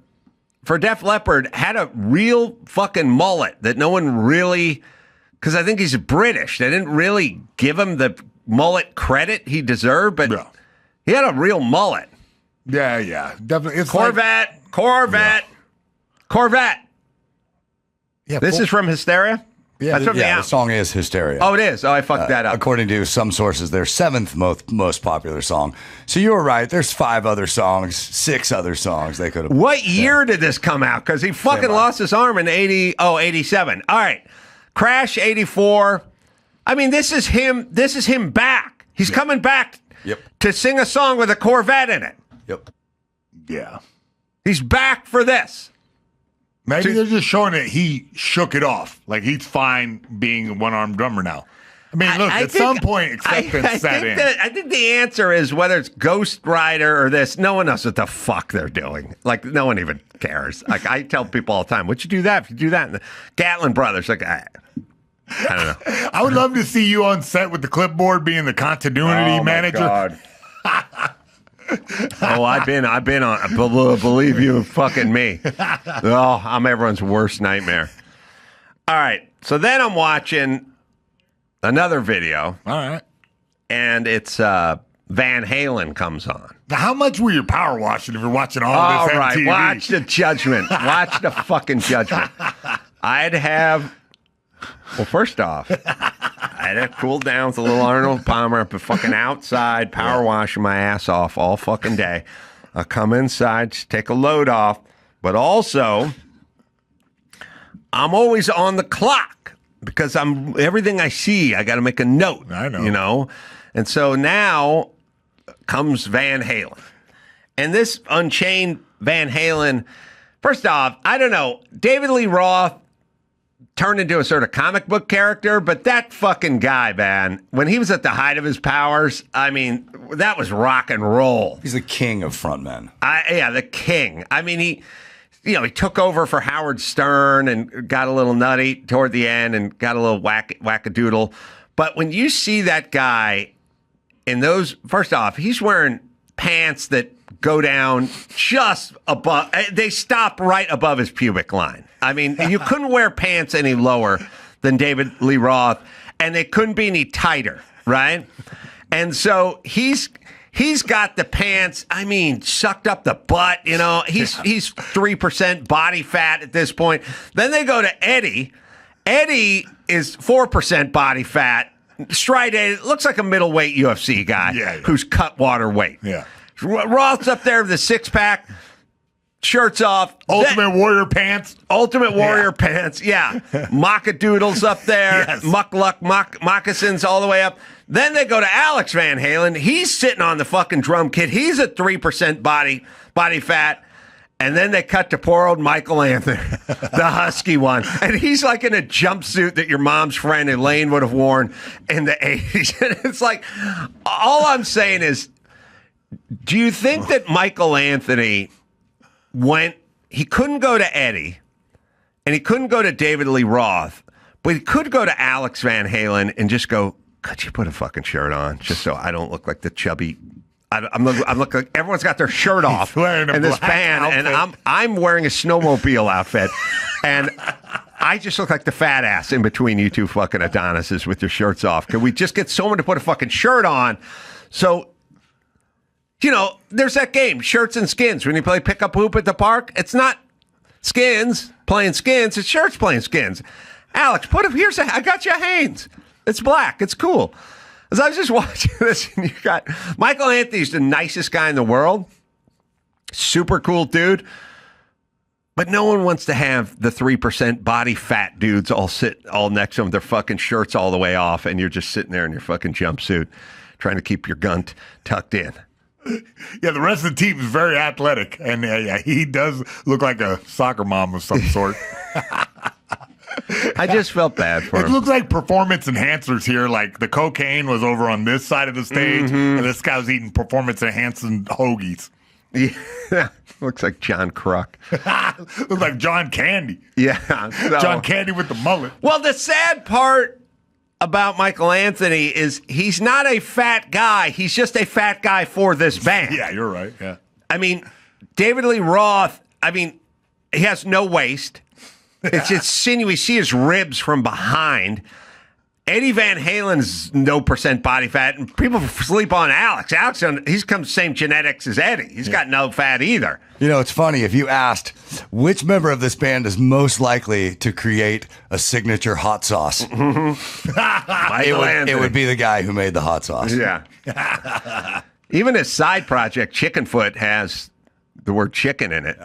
for Def Leppard had a real fucking mullet that no one really, because I think he's British. They didn't really give him the mullet credit he deserved, but he had a real mullet. Yeah, definitely. It's Corvette. Yeah, this is from Hysteria? Yeah, the song is Hysteria. Oh, it is? Oh, I fucked that up. According to some sources, their seventh most popular song. So you were right. There's 5 other songs, 6 other songs they could have. What year did this come out? Because he fucking lost his arm in 87. All right. Crash 84. I mean, this is him back. He's coming back to sing a song with a Corvette in it. Yep. Yeah. He's back for this. Maybe they're just showing that he shook it off. Like, he's fine being a one-armed drummer now. I mean, look, at some point, acceptance set in. I think the answer is whether it's Ghost Rider or this, no one knows what the fuck they're doing. Like, no one even cares. Like, I tell people all the time, would you do that if you do that? And the Gatlin Brothers, like, I don't know. I would love to see you on set with the clipboard being the continuity manager. God. I've been on. Believe you, fucking me. Oh, I'm everyone's worst nightmare. All right, so then I'm watching another video. All right, and it's Van Halen comes on. Now, how much were you power washing if you're watching all this right, MTV? watch the judgment. Watch the fucking judgment. I'd have. Well, first off, I'd have cooled down with a little Arnold Palmer. I've been fucking outside, power washing my ass off all fucking day. I'll come inside, just take a load off, but also I'm always on the clock because everything I see, I got to make a note. I know. You know? And so now comes Van Halen. And this Unchained Van Halen, first off, I don't know, David Lee Roth turned into a sort of comic book character, but that fucking guy, man, when he was at the height of his powers, I mean, that was rock and roll. He's the king of frontmen. The king. I mean, he took over for Howard Stern and got a little nutty toward the end and got a little wackadoodle. But when you see that guy in those, first off, he's wearing pants that go down just above, they stop right above his pubic line. I mean, you couldn't wear pants any lower than David Lee Roth, and they couldn't be any tighter, right? And so he's got the pants, I mean, sucked up the butt, you know. He's 3% body fat at this point. Then they go to Eddie. Eddie is 4% body fat. Striated, looks like a middleweight UFC guy who's cut water weight. Yeah. Roth's up there with the six-pack, shirts off. Ultimate Warrior pants. Ultimate Warrior pants, yeah. Mockadoodles up there. Yes. Moccasins all the way up. Then they go to Alex Van Halen. He's sitting on the fucking drum kit. He's at 3% body fat. And then they cut to poor old Michael Anthony, the husky one. And he's like in a jumpsuit that your mom's friend Elaine would have worn in the 80s. And it's like, all I'm saying is, do you think that Michael Anthony he couldn't go to Eddie and he couldn't go to David Lee Roth, but he could go to Alex Van Halen and just go, could you put a fucking shirt on just so I don't look like the chubby, I'm looking like everyone's got their shirt off in this band outfit. And I'm wearing a snowmobile outfit and I just look like the fat ass in between you two fucking Adonises with your shirts off. Can we just get someone to put a fucking shirt on? So, you know, there's that game, Shirts and Skins. When you play pickup hoop at the park, it's not skins playing skins, it's shirts playing skins. Alex, I got you a Hanes. It's black. It's cool. As I was just watching this, and you got Michael Anthony's the nicest guy in the world. Super cool dude. But no one wants to have the 3% body fat dudes all next to them, their fucking shirts all the way off, and you're just sitting there in your fucking jumpsuit trying to keep your gun tucked in. Yeah, the rest of the team is very athletic, and he does look like a soccer mom of some sort. I just felt bad for him. It looks like performance enhancers here. Like the cocaine was over on this side of the stage, and this guy was eating performance enhancing hoagies. Yeah, looks like John Kruk. Looks like John Candy. Yeah, John Candy with the mullet. Well, the sad part about Michael Anthony is he's not a fat guy. He's just a fat guy for this band. Yeah, you're right. Yeah. I mean, David Lee Roth, he has no waist. It's just sinewy. You see his ribs from behind. Eddie Van Halen's no percent body fat, and people sleep on Alex. He's come same genetics as Eddie. He's got no fat either. You know, it's funny. If you asked which member of this band is most likely to create a signature hot sauce, it would be the guy who made the hot sauce. Yeah. Even his side project, Chicken Foot, has the word chicken in it.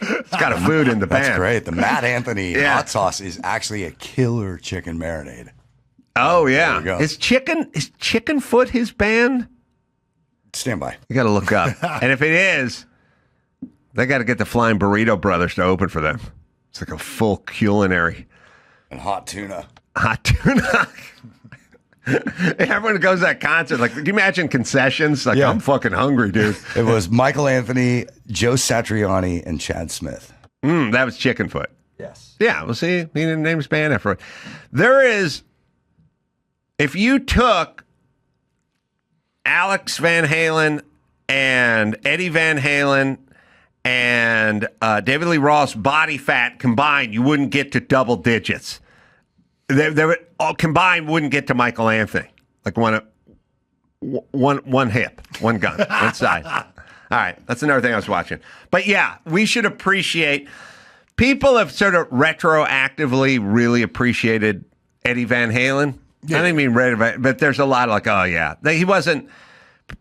It's got a food in the band. That's great. The Matt Anthony hot sauce is actually a killer chicken marinade. Oh, yeah. Is Chicken Foot his band? Stand by. You got to look up. And if it is, they got to get the Flying Burrito Brothers to open for them. It's like a full culinary. And hot tuna. Hot tuna. Everyone goes to that concert. Like, do you imagine concessions? Like, I'm fucking hungry, dude. It was Michael Anthony, Joe Satriani, and Chad Smith. That was Chicken Foot. Yes. Yeah, well, see, he didn't name his band after it. There is, if you took Alex Van Halen and Eddie Van Halen and David Lee Roth's body fat combined, you wouldn't get to double digits. They would all combined wouldn't get to Michael Anthony. Like one hip, one gun, one side. All right, that's another thing I was watching. But yeah, we should appreciate. People have sort of retroactively really appreciated Eddie Van Halen. Yeah. I didn't mean but there's a lot of like, oh yeah, he wasn't.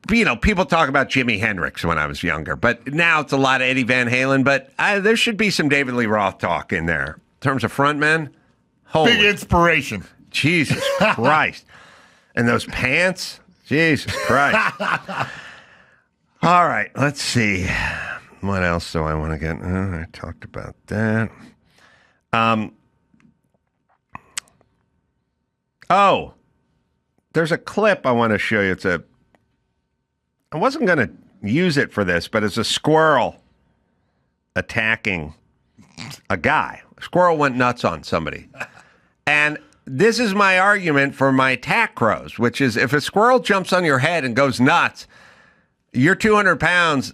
People talk about Jimi Hendrix when I was younger, but now it's a lot of Eddie Van Halen. But there should be some David Lee Roth talk in there in terms of frontmen. Holy big inspiration. Jesus Christ. And those pants. Jesus Christ. All right, let's see. What else do I want to get? I talked about that. There's a clip I want to show you. I wasn't going to use it for this, but it's a squirrel attacking a guy. A squirrel went nuts on somebody. And this is my argument for my attack crows, which is if a squirrel jumps on your head and goes nuts, you're 200 pounds.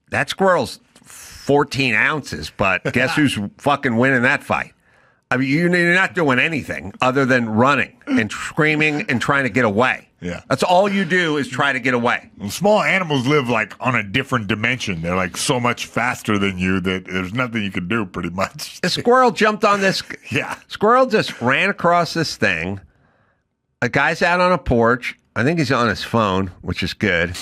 That squirrel's 14 ounces, but guess who's fucking winning that fight? I mean, you're not doing anything other than running and screaming and trying to get away. Yeah. That's all you do is try to get away. Well, small animals live like on a different dimension. They're like so much faster than you that there's nothing you can do pretty much. The squirrel jumped on this. Yeah. Squirrel just ran across this thing. A guy's out on a porch. I think he's on his phone, which is good.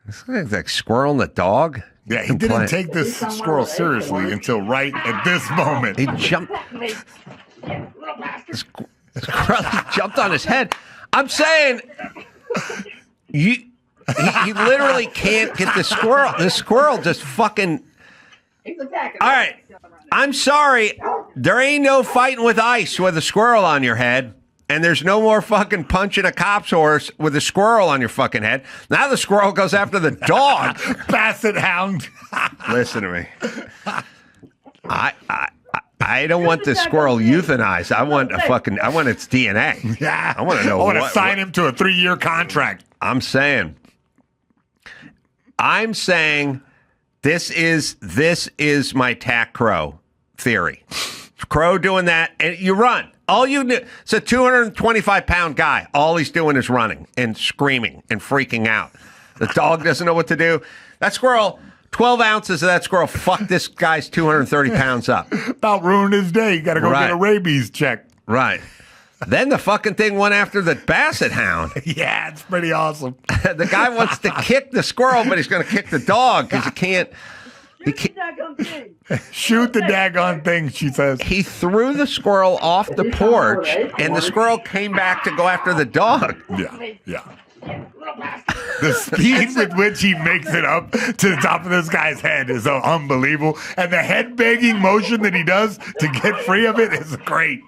It's like Squirrel and the Dog. Yeah, he didn't take this squirrel seriously until right at this moment. He jumped. Squirrel jumped on his head. I'm saying, he literally can't get the squirrel. The squirrel just fucking. All right, I'm sorry. There ain't no fighting with ice with a squirrel on your head. And there's no more fucking punching a cop's horse with a squirrel on your fucking head. Now the squirrel goes after the dog. Basset hound. Listen to me. I don't want this squirrel euthanized. I want its DNA. Yeah. I want to know. I want to sign him to a 3-year contract. I'm saying this is my tack crow theory. Crow doing that, and you run. All you do, it's a 225-pound guy. All he's doing is running and screaming and freaking out. The dog doesn't know what to do. That squirrel, 12 ounces of that squirrel fucked this guy's 230 pounds up. About ruined his day. You got to go get a rabies check. Right. Then the fucking thing went after the basset hound. Yeah, it's pretty awesome. The guy wants to kick the squirrel, but he's going to kick the dog because he can't. Shoot the daggone thing, she says. He threw the squirrel off the porch, and the squirrel came back to go after the dog. Yeah. The speed with which he makes it up to the top of this guy's head is so unbelievable. And the head banging motion that he does to get free of it is great.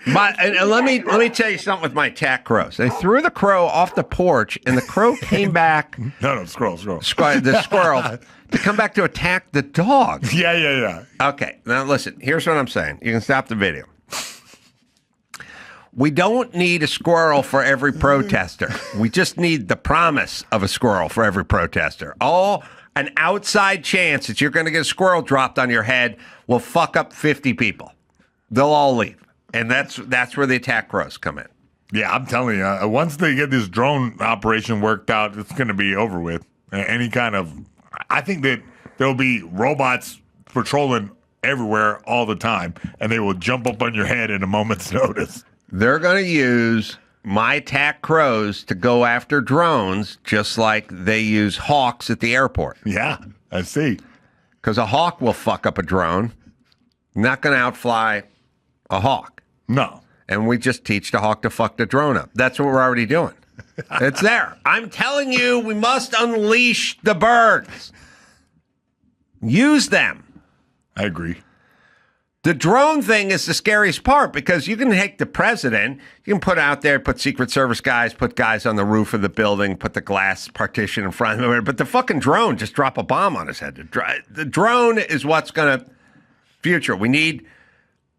Let me tell you something with my attack crows. They threw the crow off the porch, and the crow came back. No, squirrel. The squirrel to come back to attack the dog. Yeah. Okay, now listen. Here's what I'm saying. You can stop the video. We don't need a squirrel for every protester. We just need the promise of a squirrel for every protester. An outside chance that you're going to get a squirrel dropped on your head will fuck up 50 people. They'll all leave. And that's where the attack crows come in. Yeah, I'm telling you, once they get this drone operation worked out, it's going to be over with. Any kind of, I think that there'll be robots patrolling everywhere all the time, and they will jump up on your head in a moment's notice. They're going to use my attack crows to go after drones, just like they use hawks at the airport. Yeah, I see. Because a hawk will fuck up a drone. Not going to outfly a hawk. No. And we just teach the hawk to fuck the drone up. That's what we're already doing. It's there. I'm telling you, we must unleash the birds. Use them. I agree. The drone thing is the scariest part because you can take the president, you can put out there, put Secret Service guys, put guys on the roof of the building, put the glass partition in front of him, but the fucking drone, just drop a bomb on his head. The drone is what's going to future. We need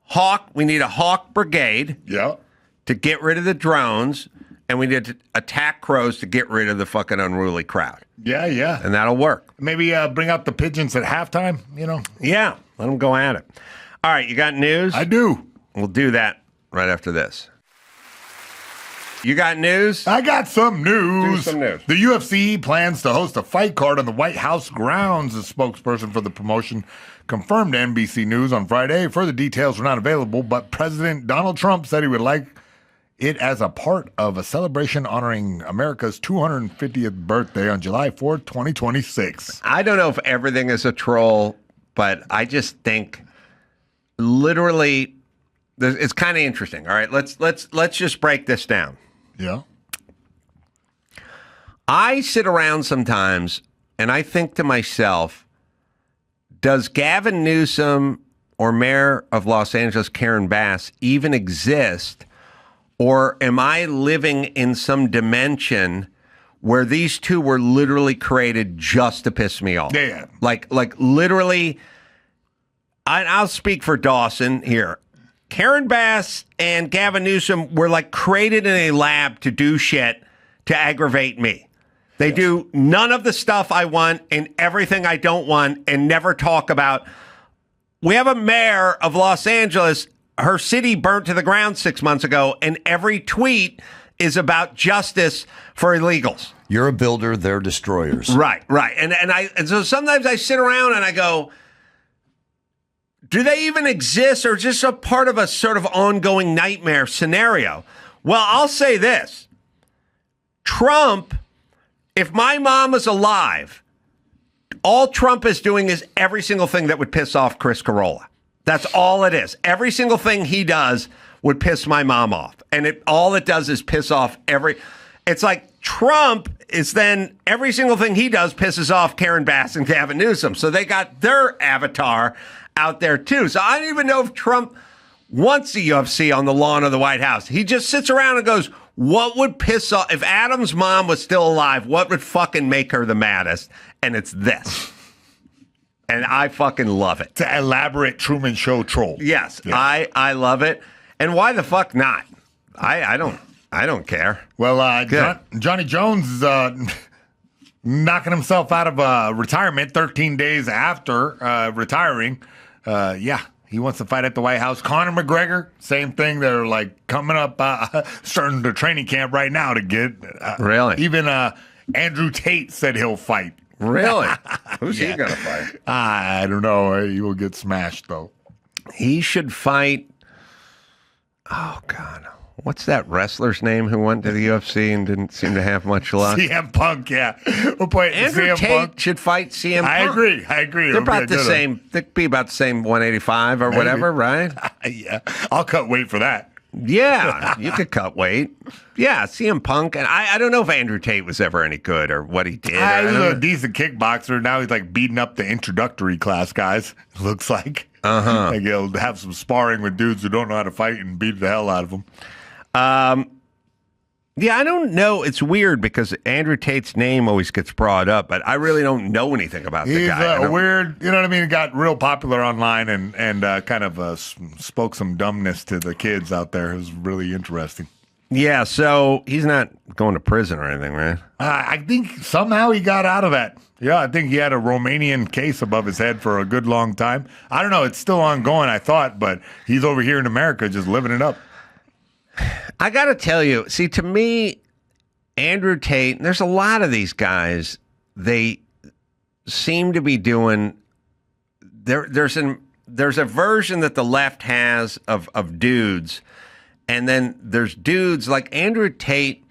a hawk brigade to get rid of the drones, and we need to attack crows to get rid of the fucking unruly crowd. Yeah. And that'll work. Maybe bring out the pigeons at halftime, Yeah, let them go at it. All right, you got news? I do. We'll do that right after this. You got news? I got some news. Do some news. The UFC plans to host a fight card on the White House grounds. A spokesperson for the promotion confirmed to NBC News on Friday. Further details were not available, but President Donald Trump said he would like it as a part of a celebration honoring America's 250th birthday on July 4th, 2026. I don't know if everything is a troll, but I just think literally it's kind of interesting. All right, let's just break this down. Yeah. I sit around sometimes and I think to myself, does Gavin Newsom or Mayor of Los Angeles Karen Bass even exist? Or am I living in some dimension where these two were literally created just to piss me off? Yeah. Like literally, I'll speak for Dawson here. Karen Bass and Gavin Newsom were like created in a lab to do shit to aggravate me. They do none of the stuff I want and everything I don't want and never talk about. We have a mayor of Los Angeles. Her city burnt to the ground 6 months ago, and every tweet is about justice for illegals. You're a builder, they're destroyers. Right. And so sometimes I sit around and I go, do they even exist or just a part of a sort of ongoing nightmare scenario? Well, I'll say this. Trump, if my mom was alive, all Trump is doing is every single thing that would piss off Chris Carolla. That's all it is. Every single thing he does would piss my mom off. And all it does is piss off it's like Trump is then every single thing he does pisses off Karen Bass and Gavin Newsom. So they got their avatar out there too. So I don't even know if Trump wants the UFC on the lawn of the White House. He just sits around and goes, what would piss off, if Adam's mom was still alive, what would fucking make her the maddest? And it's this. And I fucking love it. It's an elaborate Truman Show troll. Yes, yeah. I love it. And why the fuck not? I don't care. Well, Johnny Jones is knocking himself out of retirement 13 days after retiring. He wants to fight at the White House. Conor McGregor, same thing. They're like coming up, starting the training camp right now to get. Really? Even Andrew Tate said he'll fight. Really? Who's he going to fight? I don't know. He will get smashed, though. He should fight. Oh, God. What's that wrestler's name who went to the UFC and didn't seem to have much luck? CM Punk, yeah. We'll play Andrew CM Tate Punk. should fight CM Punk. I agree. They're about the same. They'd be about the same 185 or whatever, right? Yeah. I'll cut weight for that. Yeah, you could cut weight. Yeah, CM Punk. And I don't know if Andrew Tate was ever any good or what he did. He was a decent kickboxer. Now he's like beating up the introductory class guys, it looks like. Like he'll have some sparring with dudes who don't know how to fight and beat the hell out of them. Yeah, I don't know. It's weird because Andrew Tate's name always gets brought up, but I really don't know anything about the guy. He's weird, you know what I mean? He got real popular online and kind of spoke some dumbness to the kids out there. It was really interesting. Yeah, so he's not going to prison or anything, right? I think somehow he got out of that. Yeah, I think he had a Romanian case above his head for a good long time. I don't know. It's still ongoing, I thought, but he's over here in America just living it up. I got to tell you, see, to me, Andrew Tate, there's a lot of these guys, they seem to be doing, there's a version that the left has of dudes, and then there's dudes like Andrew Tate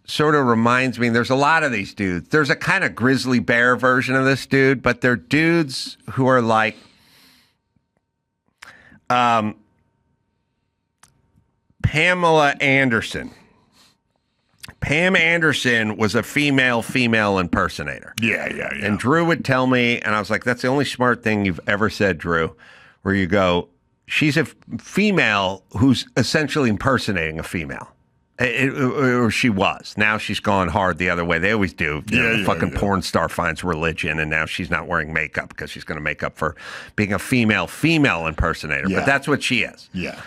sort of reminds me, there's a lot of these dudes. There's a kind of grizzly bear version of this dude, but they're dudes who are like, Pamela Anderson. Pam Anderson was a female impersonator. Yeah. And Drew would tell me, and I was like, that's the only smart thing you've ever said, Drew, where you go, she's a female who's essentially impersonating a female. Or she was. Now she's gone hard the other way. They always do. Fucking porn star finds religion, and now she's not wearing makeup because she's going to make up for being a female impersonator. Yeah. But that's what she is. Yeah.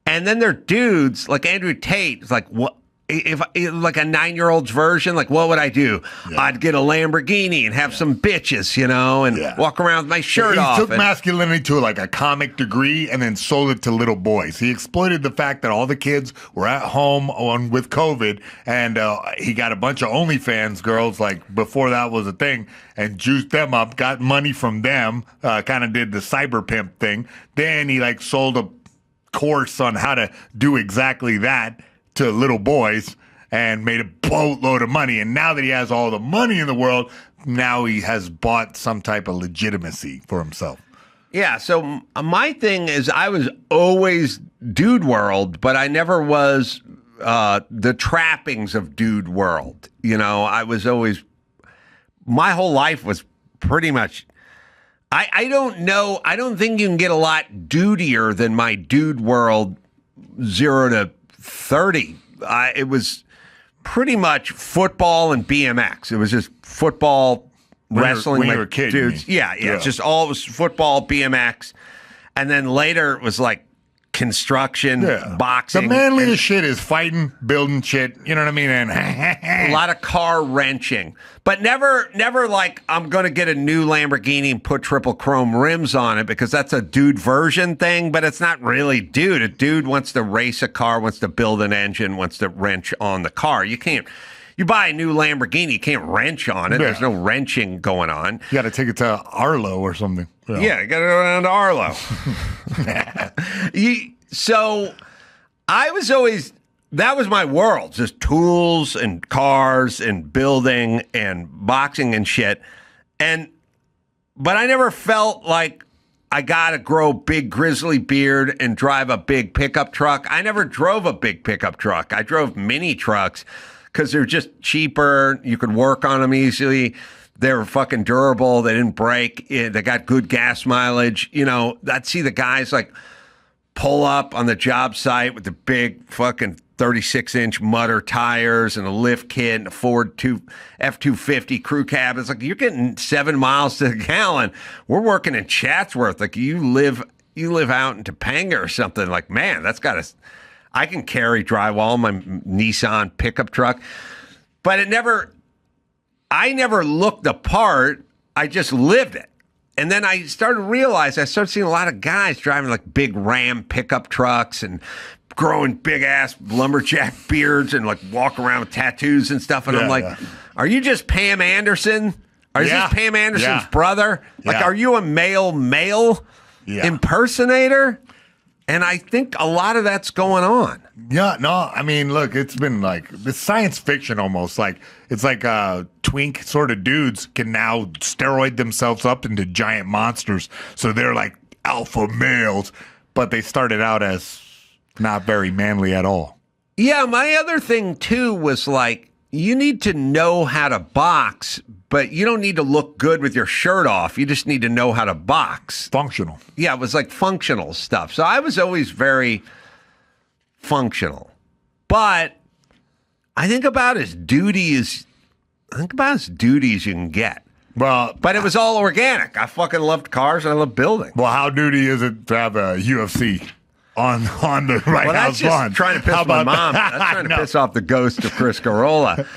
And then there are dudes like Andrew Tate. It's like, what? if like a 9-year-old's version, like what would I do? Yeah. I'd get a Lamborghini and have some bitches, and walk around with my shirt off. He took masculinity to like a comic degree and then sold it to little boys. He exploited the fact that all the kids were at home with COVID, and he got a bunch of OnlyFans girls like before that was a thing, and juiced them up, got money from them, kind of did the cyber pimp thing. Then he like sold a course on how to do exactly that to little boys and made a boatload of money. And now that he has all the money in the world, now he has bought some type of legitimacy for himself. Yeah, so my thing is I was always dude world, but I never was the trappings of dude world. I was always, my whole life was pretty much, I don't know, I don't think you can get a lot dudier than my dude world 0 to 30. It was pretty much football and BMX. It was just football, wrestling. When you were a kid, dudes. Yeah. It's just all it was football, BMX. And then later it was like construction, boxing. The manliest shit is fighting, building shit. You know what I mean? And a lot of car wrenching, but never like I'm going to get a new Lamborghini and put triple chrome rims on it because that's a dude version thing, but it's not really dude. A dude wants to race a car, wants to build an engine, wants to wrench on the car. You buy a new Lamborghini, you can't wrench on it. Yeah. There's no wrenching going on. You got to take it to Arlo or something. Yeah, you got to go down to Arlo. So I was always, that was my world, just tools and cars and building and boxing and shit. But I never felt like I got to grow a big grizzly beard and drive a big pickup truck. I never drove a big pickup truck. I drove mini trucks because they're just cheaper. You could work on them easily. They were fucking durable. They didn't break. They got good gas mileage. I'd see the guys like pull up on the job site with the big fucking 36-inch Mutter tires and a lift kit and a Ford F-250 crew cab. It's like, you're getting 7 miles to the gallon. We're working in Chatsworth. Like you live out in Topanga or something. Like, man, I can carry drywall in my Nissan pickup truck. But I never looked the part. I just lived it. And then I started to realize, I started seeing a lot of guys driving like big Ram pickup trucks and growing big ass lumberjack beards and like walk around with tattoos and stuff. And I'm like, are you just Pam Anderson? Is this Pam Anderson's brother? Like, are you a male impersonator? And I think a lot of that's going on. Yeah, no, I mean, look, it's been like it's science fiction almost. Like it's like twink sort of dudes can now steroid themselves up into giant monsters. So they're like alpha males, but they started out as not very manly at all. Yeah, my other thing too was like, you need to know how to box, but you don't need to look good with your shirt off. You just need to know how to box. Functional. Yeah, it was like functional stuff. So I was always very functional. But I think about as duty as you can get. Well, but it was all organic. I fucking loved cars and I loved building. Well, how duty is it to have a UFC on the White House lawn? That's just trying to piss my mom. That's trying to piss off the ghost of Chris Carolla.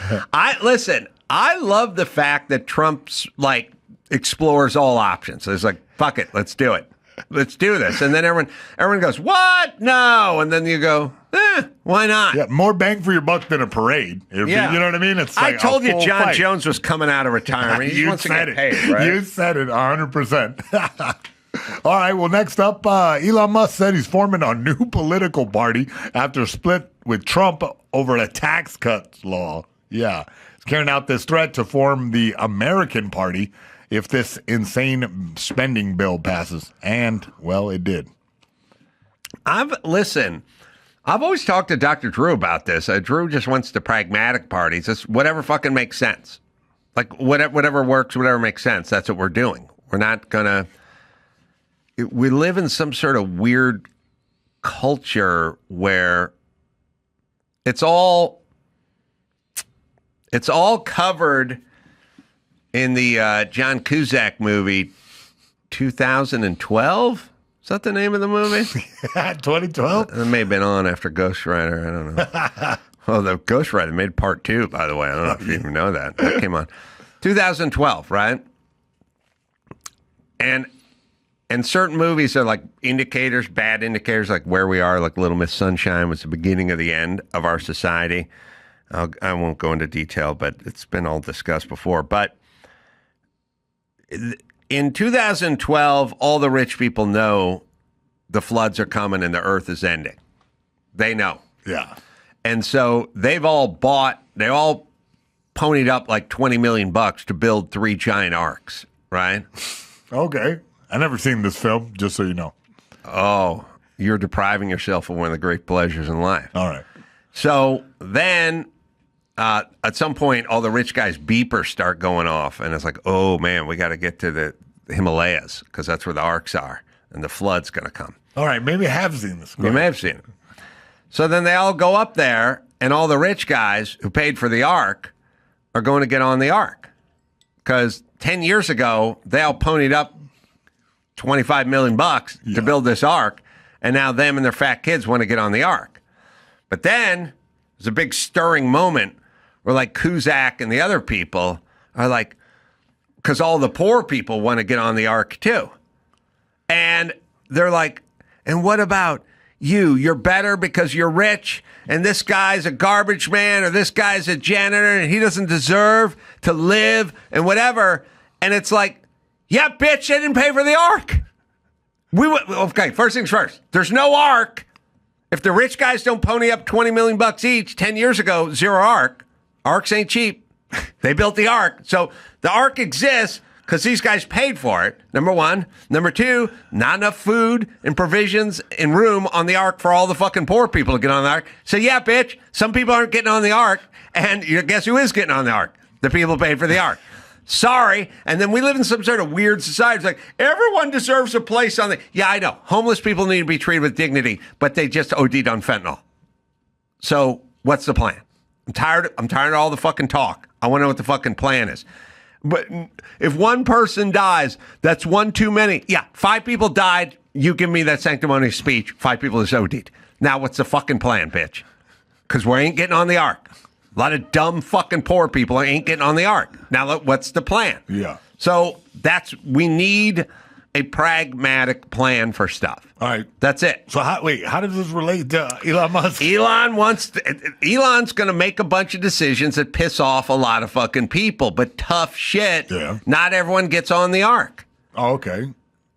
I love the fact that Trump's like explores all options. So it's like, fuck it, let's do it. Let's do this. And then everyone goes, what? No. And then you go, why not? Yeah, more bang for your buck than a parade. You know what I mean? It's like I told you John Jones was coming out of retirement. He wants to get paid, right? You said it 100%. All right, well, next up, Elon Musk said he's forming a new political party after a split with Trump over a tax cuts law. Yeah, he's carrying out this threat to form the American Party if this insane spending bill passes. And, well, it did. I've always talked to Dr. Drew about this. Drew just wants the pragmatic parties. It's whatever fucking makes sense. Like, whatever works, whatever makes sense, that's what we're doing. We're not going to... We live in some sort of weird culture where it's all covered in the John Cusack movie 2012. Is that the name of the movie? 2012? It may have been on after Ghost Rider. I don't know. Oh, the Ghost Rider made part 2, by the way. I don't know if you even know that. That came on 2012, right? And certain movies are like indicators, bad indicators, like where we are, like Little Miss Sunshine was the beginning of the end of our society. I won't go into detail, but it's been all discussed before. But in 2012, all the rich people know the floods are coming and the earth is ending. They know. Yeah. And so they all ponied up like $20 million to build 3 giant arcs, right? Okay. I never seen this film, just so you know. Oh, you're depriving yourself of one of the great pleasures in life. All right. So then at some point, all the rich guys' beepers start going off. And it's like, oh, man, we got to get to the Himalayas because that's where the arcs are. And the flood's going to come. All right. Maybe I have seen this. You may have seen it. So then they all go up there, and all the rich guys who paid for the ark are going to get on the ark. Because 10 years ago, they all ponied up $25 million to build this ark, and now them and their fat kids want to get on the ark. But then there's a big stirring moment where like Cusack and the other people are like, because all the poor people want to get on the ark too. And they're like, and what about you? You're better because you're rich, and this guy's a garbage man, or this guy's a janitor, and he doesn't deserve to live, and whatever. And it's like, yeah, bitch, they didn't pay for the ark. Okay, first things first. There's no ark. If the rich guys don't pony up $20 million each, 10 years ago, zero ark. Arks ain't cheap. They built the ark. So the ark exists because these guys paid for it, number one. Number two, not enough food and provisions and room on the ark for all the fucking poor people to get on the ark. So yeah, bitch, some people aren't getting on the ark, and guess who is getting on the ark? The people who paid for the ark. Sorry. And then we live in some sort of weird society. It's like, everyone deserves a place on the... Yeah, I know. Homeless people need to be treated with dignity, but they just OD'd on fentanyl. So what's the plan? I'm tired of all the fucking talk. I want to know what the fucking plan is. But if one person dies, that's one too many. Yeah, 5 people died. You give me that sanctimonious speech. 5 people is OD'd. Now what's the fucking plan, bitch? Because we ain't getting on the ark. A lot of dumb fucking poor people ain't getting on the ark. Now, what's the plan? Yeah. So we need a pragmatic plan for stuff. All right. That's it. So how does this relate to Elon Musk? Elon's going to make a bunch of decisions that piss off a lot of fucking people, but tough shit. Yeah. Not everyone gets on the ark. Oh, okay.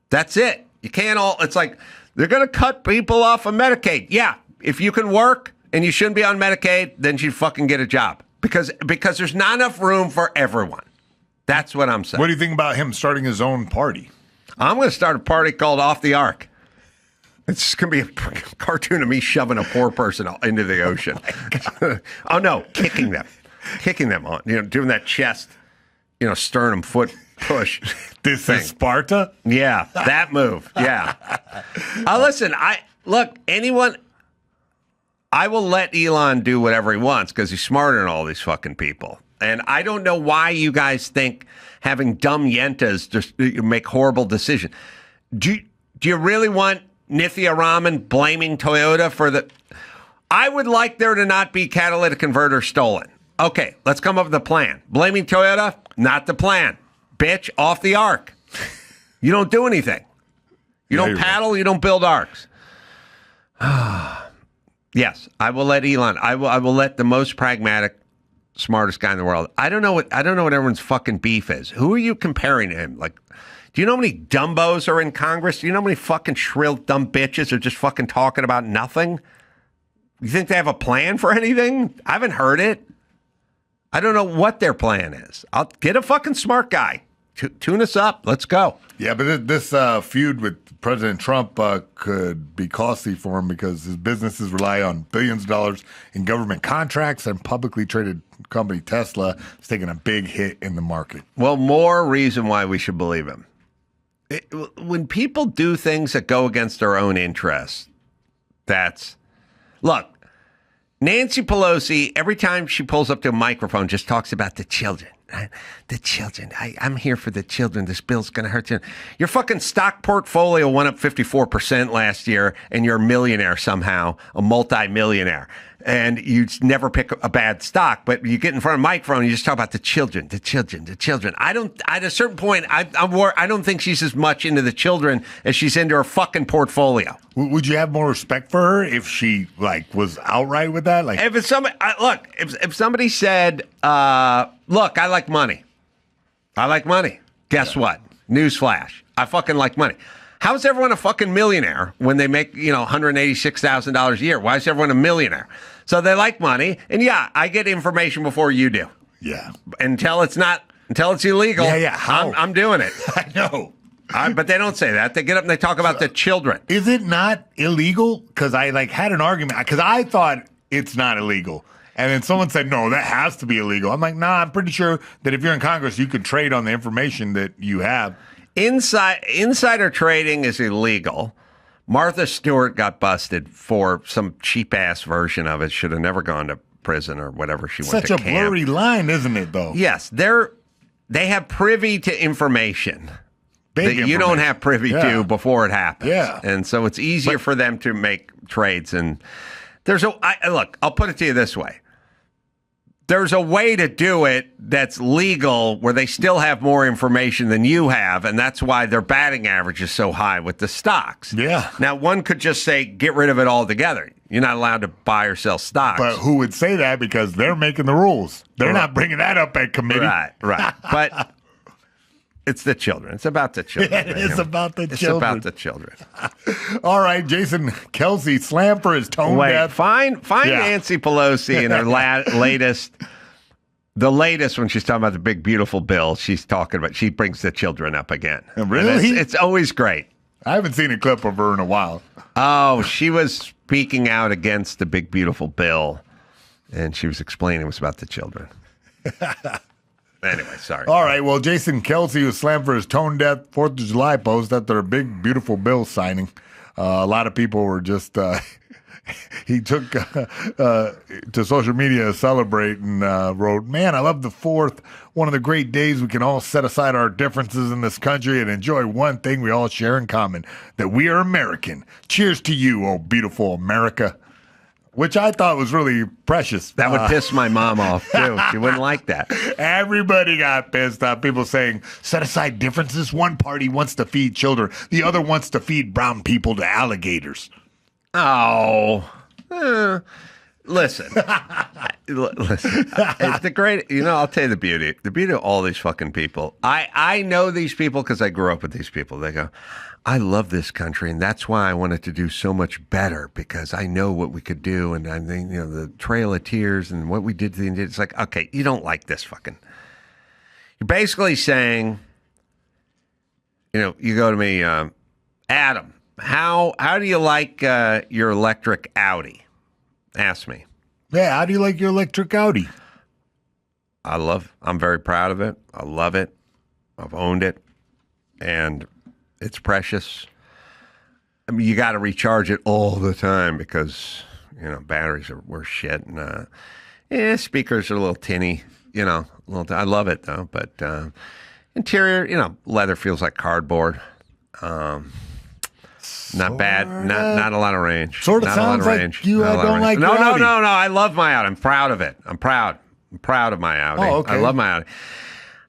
That's it. You can't it's like, they're going to cut people off of Medicaid. Yeah. If you can work and you shouldn't be on Medicaid, then you fucking get a job. Because there's not enough room for everyone. That's what I'm saying. What do you think about him starting his own party? I'm going to start a party called Off the Ark. It's going to be a cartoon of me shoving a poor person into the ocean. Oh, no, kicking them on, doing that chest, sternum foot push. This thing. Is Sparta? Yeah, that move. Yeah. Listen, I will let Elon do whatever he wants because he's smarter than all these fucking people. And I don't know why you guys think having dumb yentas just make horrible decisions. Do you really want Nithya Raman blaming Toyota for the... I would like there to not be catalytic converters stolen. Okay, let's come up with a plan. Blaming Toyota, not the plan. Bitch, off the ark. You don't do anything. You don't paddle, you don't build arcs. Yes, I will let Elon. I will let the most pragmatic, smartest guy in the world. I don't know what everyone's fucking beef is. Who are you comparing to him? Like, do you know how many dumbos are in Congress? Do you know how many fucking shrill dumb bitches are just fucking talking about nothing? You think they have a plan for anything? I haven't heard it. I don't know what their plan is. I'll get a fucking smart guy. Tune us up. Let's go. Yeah, but this feud with President Trump could be costly for him because his businesses rely on billions of dollars in government contracts, and publicly traded company Tesla is taking a big hit in the market. Well, more reason why we should believe him. When people do things that go against their own interests, look, Nancy Pelosi, every time she pulls up to a microphone, just talks about the children. The children. I'm here for the children. This bill's going to hurt you. Your fucking stock portfolio went up 54% last year, and you're a millionaire somehow, a multi-millionaire. and you never pick a bad stock. But you get in front of a microphone, and you just talk about the children. At a certain point, I don't think she's as much into the children as she's into her fucking portfolio. Would you have more respect for her if she was outright with that? Like, If somebody, if somebody said, "Look, I like money. I like money." Guess what? Newsflash. I fucking like money. How is everyone a fucking millionaire when they make, $186,000 a year? Why is everyone a millionaire? So they like money. And yeah, I get information before you do. Yeah. Until it's illegal. Yeah. How? I'm doing it. I know. But they don't say that. They get up and they talk about the children. Is it not illegal? Because I had an argument. Because I thought it's not illegal. And then someone said, no, that has to be illegal. I'm like, nah, I'm pretty sure that if you're in Congress, you could trade on the information that you have. Insider trading is illegal. Martha Stewart got busted for some cheap-ass version of it. Should have never gone to prison or whatever she went to camp. Such a blurry line, isn't it, though? Yes, they have privy to information that you don't have privy to before it happens. Yeah. And so it's easier for them to make trades. And look, I'll put it to you this way. There's a way to do it that's legal where they still have more information than you have, and that's why their batting average is so high with the stocks. Yeah. Now, one could just say, get rid of it altogether. You're not allowed to buy or sell stocks. But who would say that? Because they're making the rules. They're not bringing that up at committee. Right. But it's the children. It's about the children. It is about the children. It's about the children. All right, Jason Kelsey slammed for his tone deaf. Find Nancy Pelosi in her latest. The latest when she's talking about the big beautiful bill, she brings the children up again. Really? It's always great. I haven't seen a clip of her in a while. Oh, she was speaking out against the big beautiful bill, and she was explaining it was about the children. Anyway, sorry. All right, well, Jason Kelsey was slammed for his tone-deaf 4th of July post after a big, beautiful bill signing. A lot of people were just, he took to social media to celebrate and wrote, "Man, I love the 4th, one of the great days we can all set aside our differences in this country and enjoy one thing we all share in common, that we are American. Cheers to you, oh beautiful America." Which I thought was really precious. That would piss my mom off, too. She wouldn't like that. Everybody got pissed off. People saying, set aside differences. One party wants to feed children. The other wants to feed brown people to alligators. Oh. Listen. Listen. It's the great, I'll tell you the beauty of all these fucking people. I know these people because I grew up with these people. They go, I love this country, and that's why I wanted to do so much better, because I know what we could do, and I think, the Trail of Tears and what we did to the Indians. It's like, okay, you don't like this fucking. You're basically saying, you go to me, Adam, how do you like your electric Audi? Ask me. Yeah, how do you like your electric Audi? I'm very proud of it. I love it. I've owned it, and it's precious. I mean, you got to recharge it all the time because, batteries were shit. And speakers are a little tinny, I love it, though. But interior, leather feels like cardboard. Not bad. Not a lot of range. Sort of sounds like you don't like your Audi. No. I love my Audi. I'm proud of it. I'm proud of my Audi. Oh, okay. I love my Audi.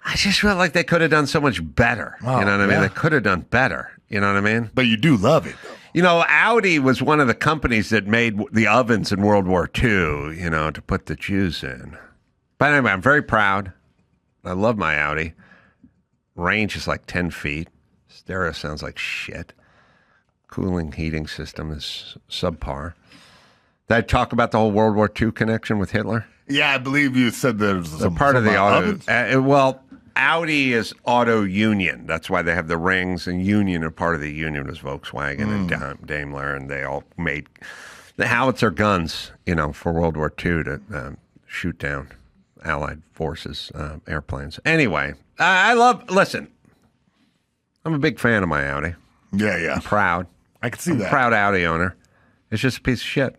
I just felt like they could have done so much better. Oh, you know what I mean? They could have done better. You know what I mean? But you do love it, though. Audi was one of the companies that made the ovens in World War II, to put the Jews in. But anyway, I'm very proud. I love my Audi. Range is like 10 feet. Stereo sounds like shit. Cooling heating system is subpar. Did I talk about the whole World War II connection with Hitler? Yeah, I believe you said there's some part of the auto. ovens? Audi is Auto Union. That's why they have the rings, and Union, a part of the Union was Volkswagen and Daimler, and they all made the howitzer guns, for World War II to shoot down Allied forces, airplanes. Anyway, listen, I'm a big fan of my Audi. Yeah. I'm proud. I can see I'm that. A proud Audi owner. It's just a piece of shit.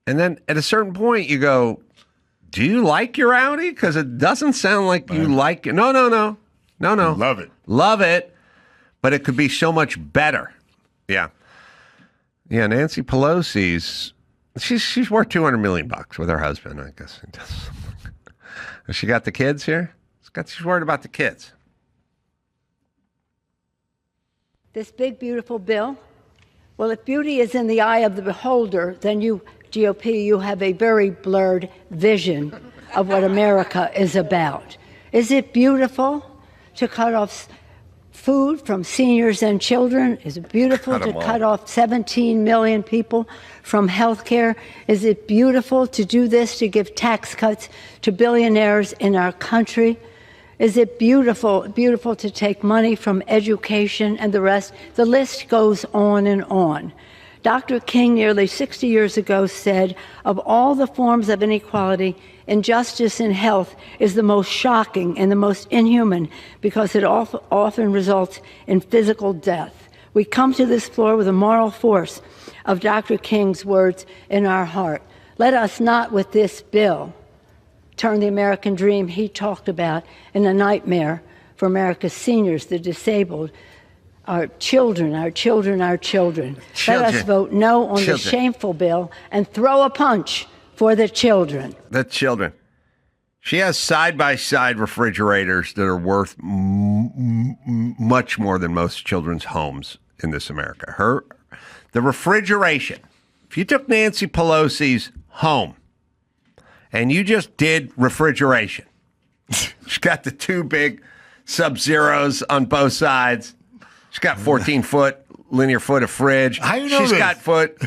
And then at a certain point, you go, do you like your Audi? Because it doesn't sound like you like it. No. Love it. Love it, but it could be so much better. Yeah. Yeah, Nancy Pelosi's She's worth $200 million with her husband, I guess. Has she got the kids here? She's worried about the kids. This big, beautiful bill. Well, if beauty is in the eye of the beholder, then you, GOP, you have a very blurred vision of what America is about. Is it beautiful to cut off food from seniors and children? Is it beautiful to cut off 17 million people from health care? Is it beautiful to do this, to give tax cuts to billionaires in our country? Is it beautiful to take money from education and the rest? The list goes on and on. Dr. King nearly 60 years ago said, of all the forms of inequality, injustice in health is the most shocking and the most inhuman because it often results in physical death. We come to this floor with the moral force of Dr. King's words in our heart. Let us not, with this bill, turn the American dream he talked about in a nightmare for America's seniors, the disabled, our children. Let us vote no on the shameful bill and throw a punch for the children. The children. She has side-by-side refrigerators that are worth much more than most children's homes in this America. The refrigeration. If you took Nancy Pelosi's home and you just did refrigeration, she's got the two big Sub-Zeros on both sides. She's got 14-foot linear foot of fridge. How you know She's this? got foot.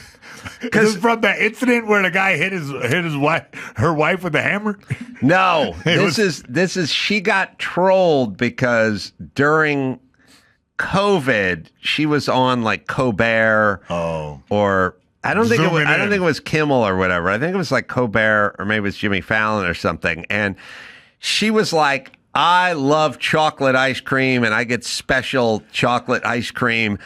Because from the incident where the guy hit her wife with a hammer. No, this is she got trolled because during COVID she was on like Colbert. Or I don't think it was Kimmel or whatever. I think it was like Colbert or maybe it was Jimmy Fallon or something. And she was like, I love chocolate ice cream and I get special chocolate ice cream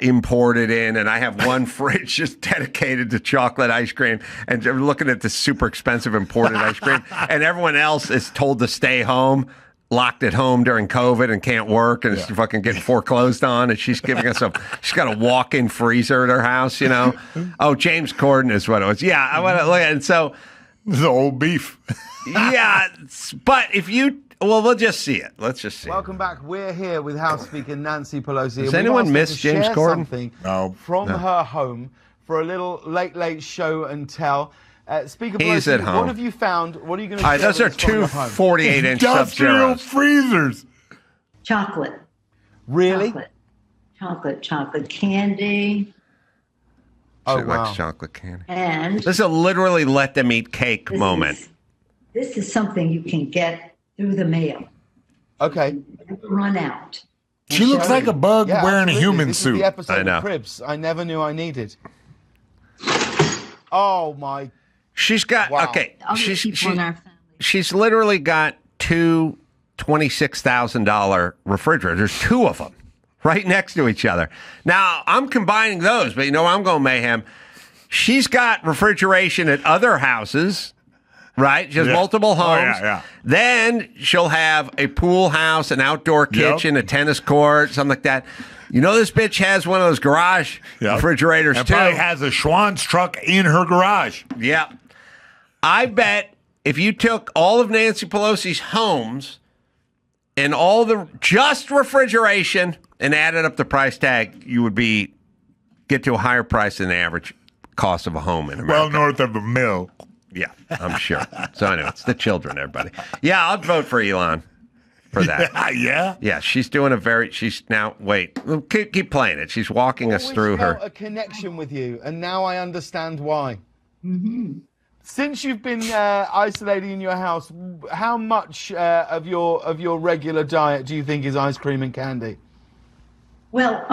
imported in, and I have one fridge just dedicated to chocolate ice cream, and they're looking at this super expensive imported ice cream, and everyone else is told to stay home, locked at home during COVID and can't work, and it's fucking getting foreclosed on, and she's giving us she's got a walk-in freezer at her house, you know? Oh, James Corden is what it was. Yeah, I want to look at it. And so this is old beef. Yeah, but if you... Well, we'll just see it. Let's just see. Welcome back. We're here with House Speaker Nancy Pelosi. Does anyone miss James Corden? No. From her home for a little late show and tell. Speaker Pelosi, he's at home. What have you found? What are you going to do? All right, those are two 48-inch industrial freezers. Chocolate. Really? Chocolate candy. She likes chocolate candy. And this is a literally let them eat cake moment. This is something you can get through the mail. Okay. Run out. She looks like a bug wearing a human this suit. Is the episode I know. Of Cribs I never knew I needed. Oh my! She's got okay. Other people in our family. She's literally got two $26,000 refrigerators, two of them, right next to each other. Now I'm combining those, but you know I'm going mayhem. She's got refrigeration at other houses. Right? She has multiple homes. Then she'll have a pool house, an outdoor kitchen, a tennis court, something like that. You know this bitch has one of those garage refrigerators, and too. Probably has a Schwann's truck in her garage. Yeah. I bet if you took all of Nancy Pelosi's homes and all the just refrigeration and added up the price tag, you would get to a higher price than the average cost of a home in America. Well north of a mill. Yeah, I'm sure. So anyway, it's the children, everybody. Yeah, I'll vote for Elon for that. Yeah? Yeah, she's doing she's now, wait, keep playing it. She's walking us through her. A connection with you, and now I understand why. Mm-hmm. Since you've been isolating in your house, how much of your regular diet do you think is ice cream and candy? Well,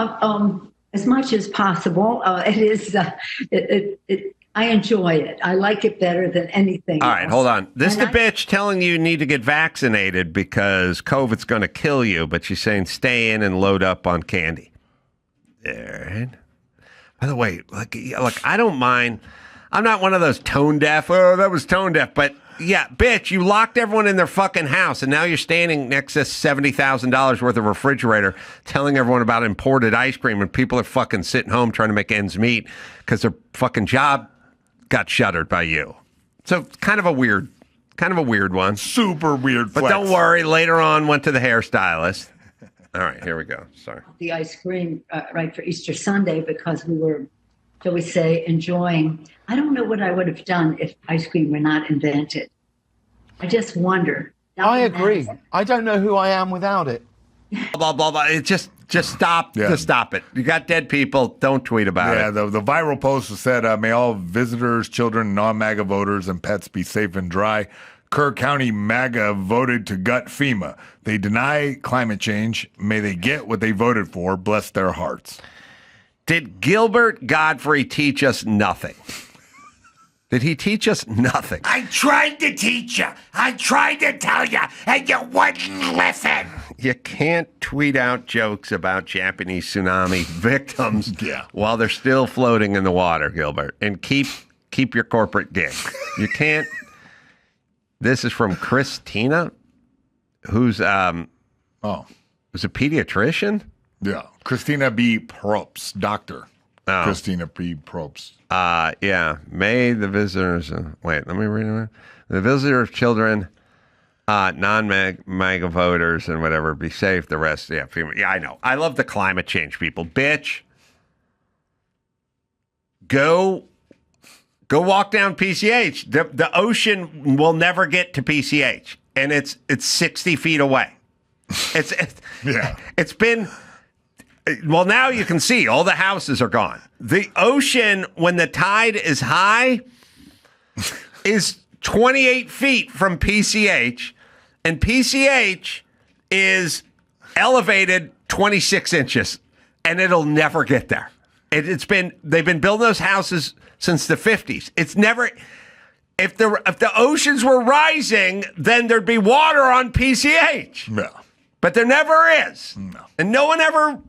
as much as possible. It is. I enjoy it. I like it better than anything. All right, else. hold on. This is the bitch telling you need to get vaccinated because COVID's going to kill you, but she's saying stay in and load up on candy. All right. By the way, look, I don't mind. I'm not one of those tone deaf. Oh, that was tone deaf. But yeah, bitch, you locked everyone in their fucking house, and now you're standing next to $70,000 worth of refrigerator telling everyone about imported ice cream, and people are fucking sitting home trying to make ends meet because their fucking job got shuttered by you. So kind of a weird one. Super weird But flex. don't worry, later on went to the hairstylist. All right, here we go. Sorry. The ice cream right for Easter Sunday because we were, shall we say, enjoying. I don't know what I would have done if ice cream were not invented. I just wonder. I agree. I don't know who I am without it. Blah, blah, blah. It just stop. Yeah. Just stop it. You got dead people. Don't tweet about Yeah, it. the viral post said, may all visitors, children, non-MAGA voters, and pets be safe and dry. Kerr County MAGA voted to gut FEMA. They deny climate change. May they get what they voted for. Bless their hearts. Did Gilbert Godfrey teach us nothing? Did he teach us nothing? I tried to teach you. I tried to tell you, and you wouldn't listen. You can't tweet out jokes about Japanese tsunami victims while they're still floating in the water, Gilbert, and keep your corporate gig. You can't. This is from Christina, who's a pediatrician. Yeah, Christina B. Probst, doctor. Oh. Christina B. Probst. Yeah. May the visitors. Wait, let me read it. The visitors, children, non-MAGA voters, and whatever, be safe. The rest, yeah, I know. I love the climate change people. Bitch, go walk down PCH. The ocean will never get to PCH, and it's 60 feet away. It's been. Well, now you can see all the houses are gone. The ocean, when the tide is high, is 28 feet from PCH, and PCH is elevated 26 inches, and it'll never get there. They've been building those houses since the 50s. It's never. If the oceans were rising, then there'd be water on PCH. No. But there never is. No. And no one ever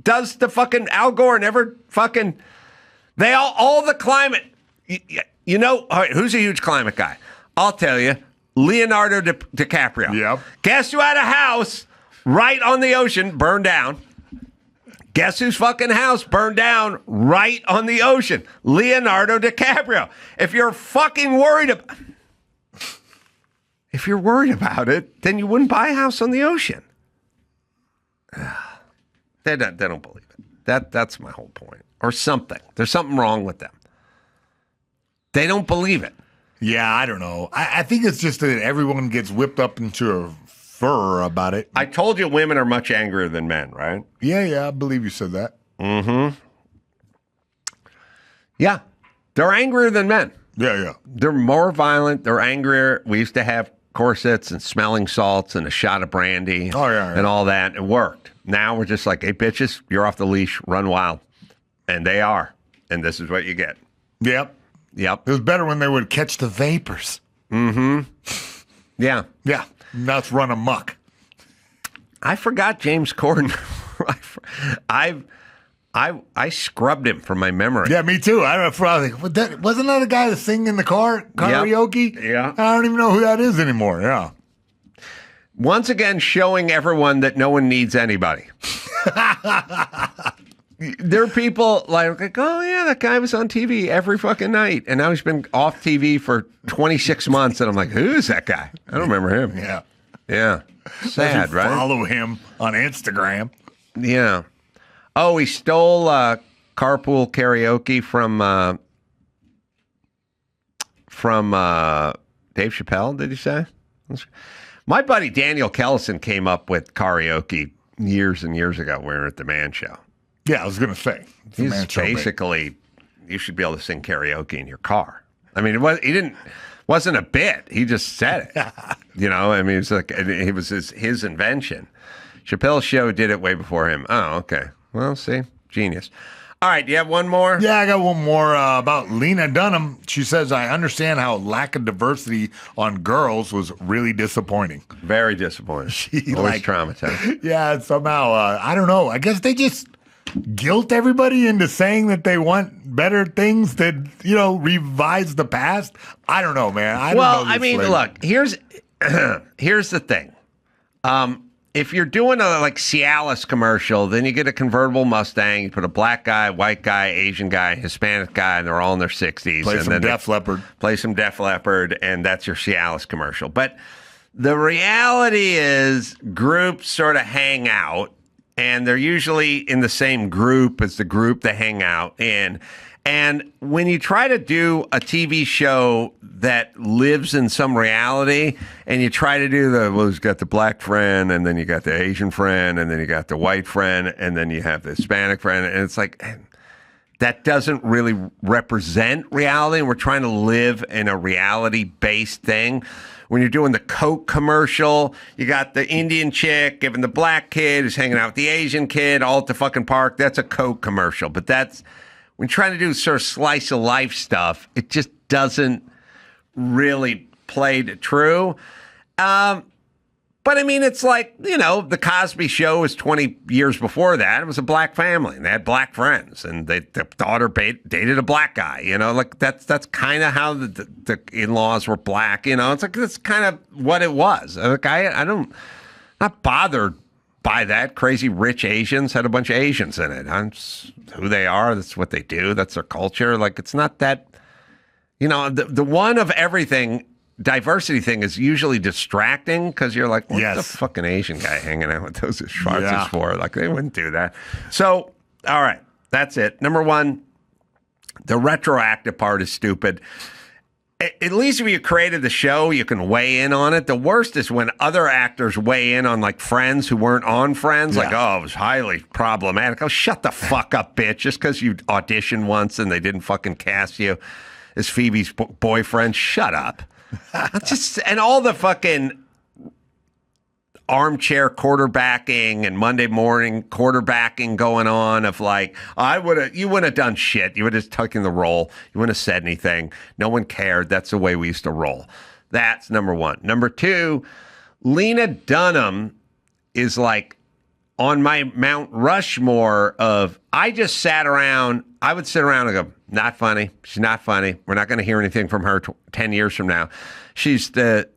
does the fucking Al Gore never fucking, all the climate, you know, all right, who's a huge climate guy? I'll tell you, Leonardo DiCaprio. Yep. Guess who had a house right on the ocean, burned down? Guess whose fucking house burned down right on the ocean? Leonardo DiCaprio. If you're worried about it, then you wouldn't buy a house on the ocean. They don't believe it. That's my whole point. Or something. There's something wrong with them. They don't believe it. Yeah, I don't know. I think it's just that everyone gets whipped up into a fur about it. I told you women are much angrier than men, right? Yeah, I believe you said that. Mm-hmm. Yeah, they're angrier than men. Yeah. They're more violent. They're angrier. We used to have corsets and smelling salts and a shot of brandy and all that. It worked. Now we're just like, hey, bitches, you're off the leash. Run wild. And they are. And this is what you get. Yep. It was better when they would catch the vapors. Mm-hmm. Yeah. Now it's run amok. I forgot James Corden. I scrubbed him from my memory. Yeah, me too. I was like, wasn't that a guy that sing in the car karaoke? Yep. Yeah. I don't even know who that is anymore. Yeah. Once again, showing everyone that no one needs anybody. There are people like, oh yeah, that guy was on TV every fucking night, and now he's been off TV for 26 months, and I'm like, who is that guy? I don't remember him. Yeah. Sad, right? Follow him on Instagram. Yeah. Oh, he stole carpool karaoke from Dave Chappelle, did you say? My buddy Daniel Kellison came up with karaoke years and years ago. We were at the Man Show. Yeah, I was going to say. He's basically, you should be able to sing karaoke in your car. I mean, wasn't a bit. He just said it. You know, I mean, it was his invention. Chappelle's show did it way before him. Oh, okay. Well, see, genius. All right, do you have one more? Yeah, I got one more about Lena Dunham. She says, I understand how lack of diversity on girls was really disappointing. Very disappointing. Always traumatized. Yeah, somehow, I don't know. I guess they just guilt everybody into saying that they want better things that, revise the past. I don't know, man. I mean, look, here's the thing. if you're doing a like Cialis commercial, then you get a convertible Mustang, you put a black guy, white guy, Asian guy, Hispanic guy, and they're all in their 60s. Play and some then Def Leppard. Play some Def Leppard, and that's your Cialis commercial. But the reality is groups sort of hang out, and they're usually in the same group as the group they hang out in. And when you try to do a TV show that lives in some reality, and you try to do who's got the black friend, and then you got the Asian friend, and then you got the white friend, and then you have the Hispanic friend, and it's like, that doesn't really represent reality, and we're trying to live in a reality-based thing. When you're doing the Coke commercial, you got the Indian chick giving the black kid who's hanging out with the Asian kid all at the fucking park. That's a Coke commercial, but that's... When trying to do sort of slice of life stuff, it just doesn't really play to true. But I mean, it's like, the Cosby Show was 20 years before that. It was a black family, and they had black friends, and the daughter dated a black guy. Like that's kind of how the in-laws were black. It's like that's kind of what it was. Like not bothered by that. Crazy rich Asians had a bunch of Asians in it. That's who they are. That's what they do. That's their culture. Like, it's not that, the one of everything diversity thing is usually distracting because you're like, what's the fucking Asian guy hanging out with those Schwarzes for? Like, they wouldn't do that. So, all right, that's it. Number one, the retroactive part is stupid. At least if you created the show, you can weigh in on it. The worst is when other actors weigh in on, like, Friends who weren't on Friends. Like, it was highly problematic. Oh, shut the fuck up, bitch. Just because you auditioned once and they didn't fucking cast you as Phoebe's boyfriend. Shut up. And all the fucking armchair quarterbacking and Monday morning quarterbacking going on of like, you wouldn't have done shit. You would have just taken the role. You wouldn't have said anything. No one cared. That's the way we used to roll. That's number one. Number two, Lena Dunham is like on my Mount Rushmore of, I would sit around and go, not funny. She's not funny. We're not going to hear anything from her 10 years from now. She's the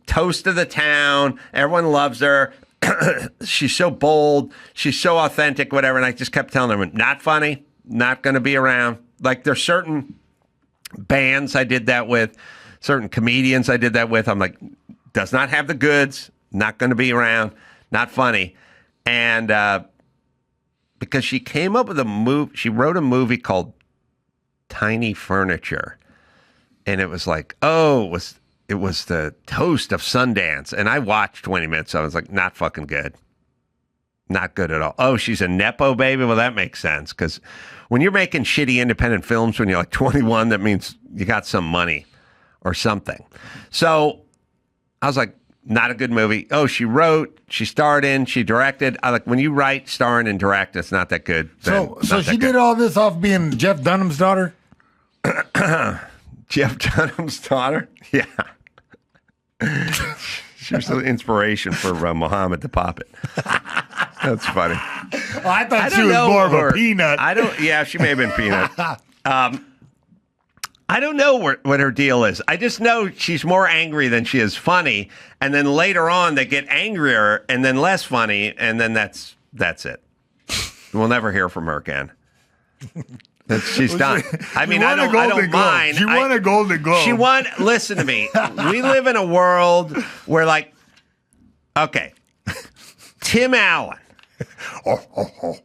toast of the town. Everyone loves her. She's so bold. She's so authentic, whatever. And I just kept telling them, not funny, not going to be around. Like, there's certain bands I did that with, certain comedians I did that with. I'm like, does not have the goods, not going to be around, not funny. And because she came up with she wrote a movie called Tiny Furniture. And it was like, it was the toast of Sundance. And I watched 20 minutes. So I was like, not fucking good. Not good at all. Oh, she's a Nepo baby? Well, that makes sense. Because when you're making shitty independent films when you're like 21, that means you got some money or something. So I was like, not a good movie. Oh, she wrote, she starred in, she directed. I like, when you write, star in, and direct, it's not that good. So she did all this off being Jeff Dunham's daughter? Jeff Dunham's daughter? Yeah. She was the inspiration for Muhammad the Puppet. That's funny. Oh, I thought she was more of a peanut. Yeah, she may have been peanut. I don't know what her deal is. I just know she's more angry than she is funny. And then later on, they get angrier and then less funny. And then that's it. We'll never hear from her again. She's done. I mean, I don't mind. She won a Golden Globe. Listen to me. We live in a world where, like, okay, Tim Allen.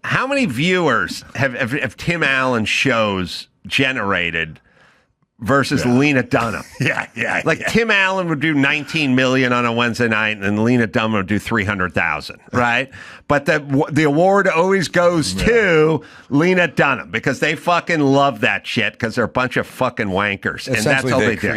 How many viewers have Tim Allen shows generated versus Lena Dunham? Yeah. Like, Tim Allen would do 19 million on a Wednesday night, and Lena Dunham would do 300,000, right? But the award always goes to Lena Dunham because they fucking love that shit because they're a bunch of fucking wankers. And that's all they do.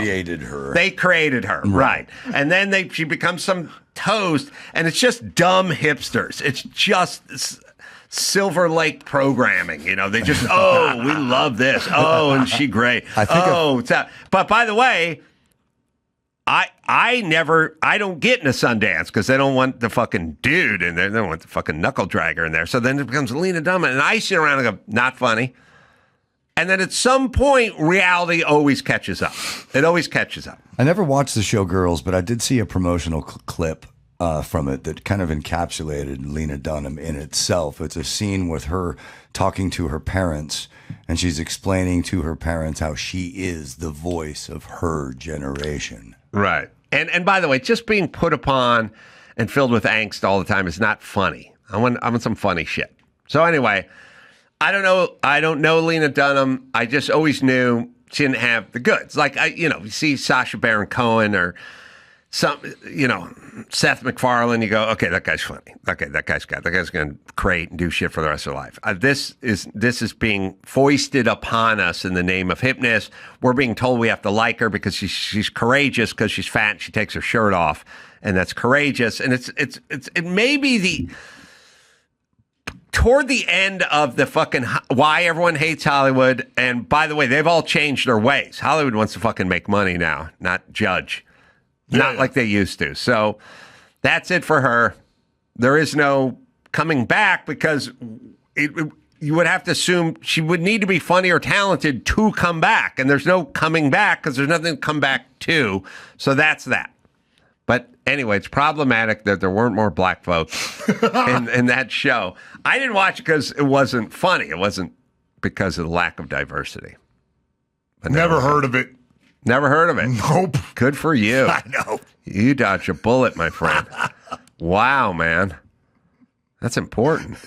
They created her, right. And then she becomes some toast, and it's just dumb hipsters. It's just Silver Lake programming, they just, we love this. Oh, and she great. But by the way, I don't get into Sundance because they don't want the fucking dude in there. They don't want the fucking knuckle dragger in there. So then it becomes Lena Dunham, and I sit around and go, not funny. And then at some point, reality always catches up. It always catches up. I never watched the show Girls, but I did see a promotional clip from it that kind of encapsulated Lena Dunham in itself. It's a scene with her talking to her parents, and she's explaining to her parents how she is the voice of her generation. Right. And by the way, just being put upon and filled with angst all the time is not funny. I want some funny shit. So anyway, I don't know Lena Dunham. I just always knew she didn't have the goods. Like, you see Sacha Baron Cohen or some, Seth MacFarlane, you go, okay, that guy's funny. Okay, that guy's going to create and do shit for the rest of their life. This is being foisted upon us in the name of hipness. We're being told we have to like her because she's courageous because she's fat and she takes her shirt off, and that's courageous. And it may be toward the end of the fucking why everyone hates Hollywood. And by the way, they've all changed their ways. Hollywood wants to fucking make money now, not judge. Not like they used to. So that's it for her. There is no coming back because you would have to assume she would need to be funny or talented to come back. And there's no coming back because there's nothing to come back to. So that's that. But anyway, it's problematic that there weren't more black folks in that show. I didn't watch it because it wasn't funny. It wasn't because of the lack of diversity. But Never heard of it. Never heard of it. Nope. Good for you. I know. You dodged a bullet, my friend. Wow, man. That's important.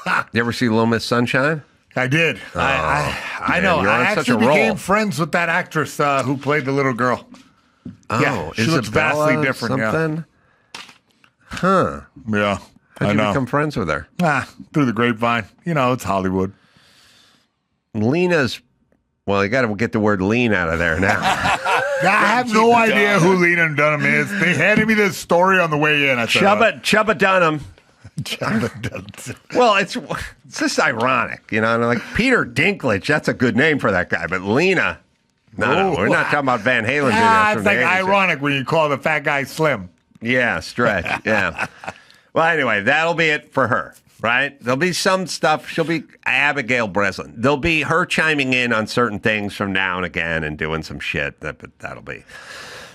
You ever see Little Miss Sunshine? I did. I know. You're I on such a actually roll. became friends with that actress who played the little girl. Oh, Yeah, she looks Isabella vastly different, yeah. Something? Huh. Yeah, How'd I you know. become friends with her? Through the grapevine. It's Hollywood. Lena's, well, you got to get the word lean out of there now. I have no idea who Lena Dunham is. They handed me this story on the way in. I said, Chubba Dunham. Chubba Dunham. Well, it's just ironic, and like Peter Dinklage, that's a good name for that guy, but Lena, no, we're not talking about Van Halen. It's like ironic when you call the fat guy slim. Yeah, stretch. Yeah. Well, anyway, that'll be it for her, right? There'll be some stuff. She'll be Abigail Breslin. There'll be her chiming in on certain things from now and again and doing some shit. But that'll be.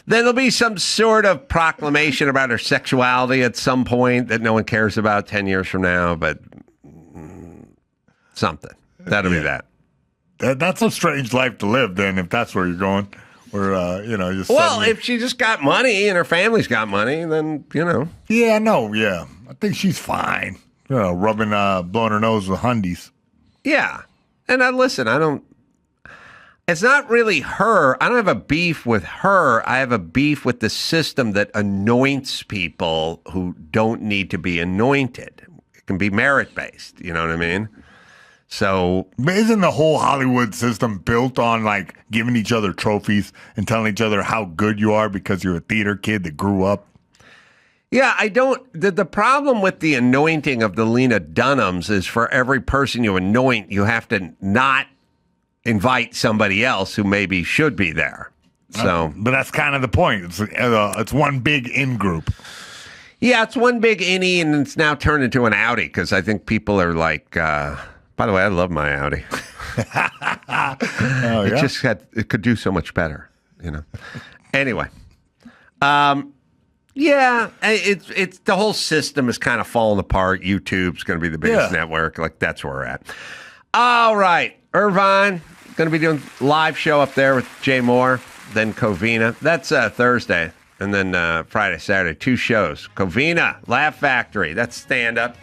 Then there'll be some sort of proclamation about her sexuality at some point that no one cares about 10 years from now, but something. That'll be that. That's a strange life to live, then, if that's where you're going. Or, just Well, suddenly... if she just got money and her family's got money, then, Yeah, no, yeah. I think she's fine. Blowing her nose with hundies. Yeah. And listen, it's not really her. I don't have a beef with her. I have a beef with the system that anoints people who don't need to be anointed. It can be merit-based. You know what I mean? So, But isn't the whole Hollywood system built on giving each other trophies and telling each other how good you are because you're a theater kid that grew up? yeah, I don't. The problem with the anointing of the Lena Dunhams is for every person you anoint, you have to not invite somebody else who maybe should be there. So, But that's kind of the point. It's one big in-group. yeah, it's one big innie, and it's now turned into an outie because I think people are like, by the way, I love my Audi. Oh, yeah? It could do so much better, Anyway, yeah, it's the whole system is kind of falling apart. YouTube's going to be the biggest network. That's where we're at. All right, Irvine going to be doing live show up there with Jay Moore, then Covina. That's Thursday, and then Friday, Saturday, 2 shows. Covina, Laugh Factory. That's stand up.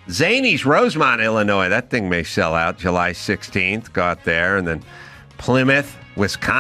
Zany's Rosemont, Illinois. That thing may sell out July 16th. Go out there. And then Plymouth, Wisconsin.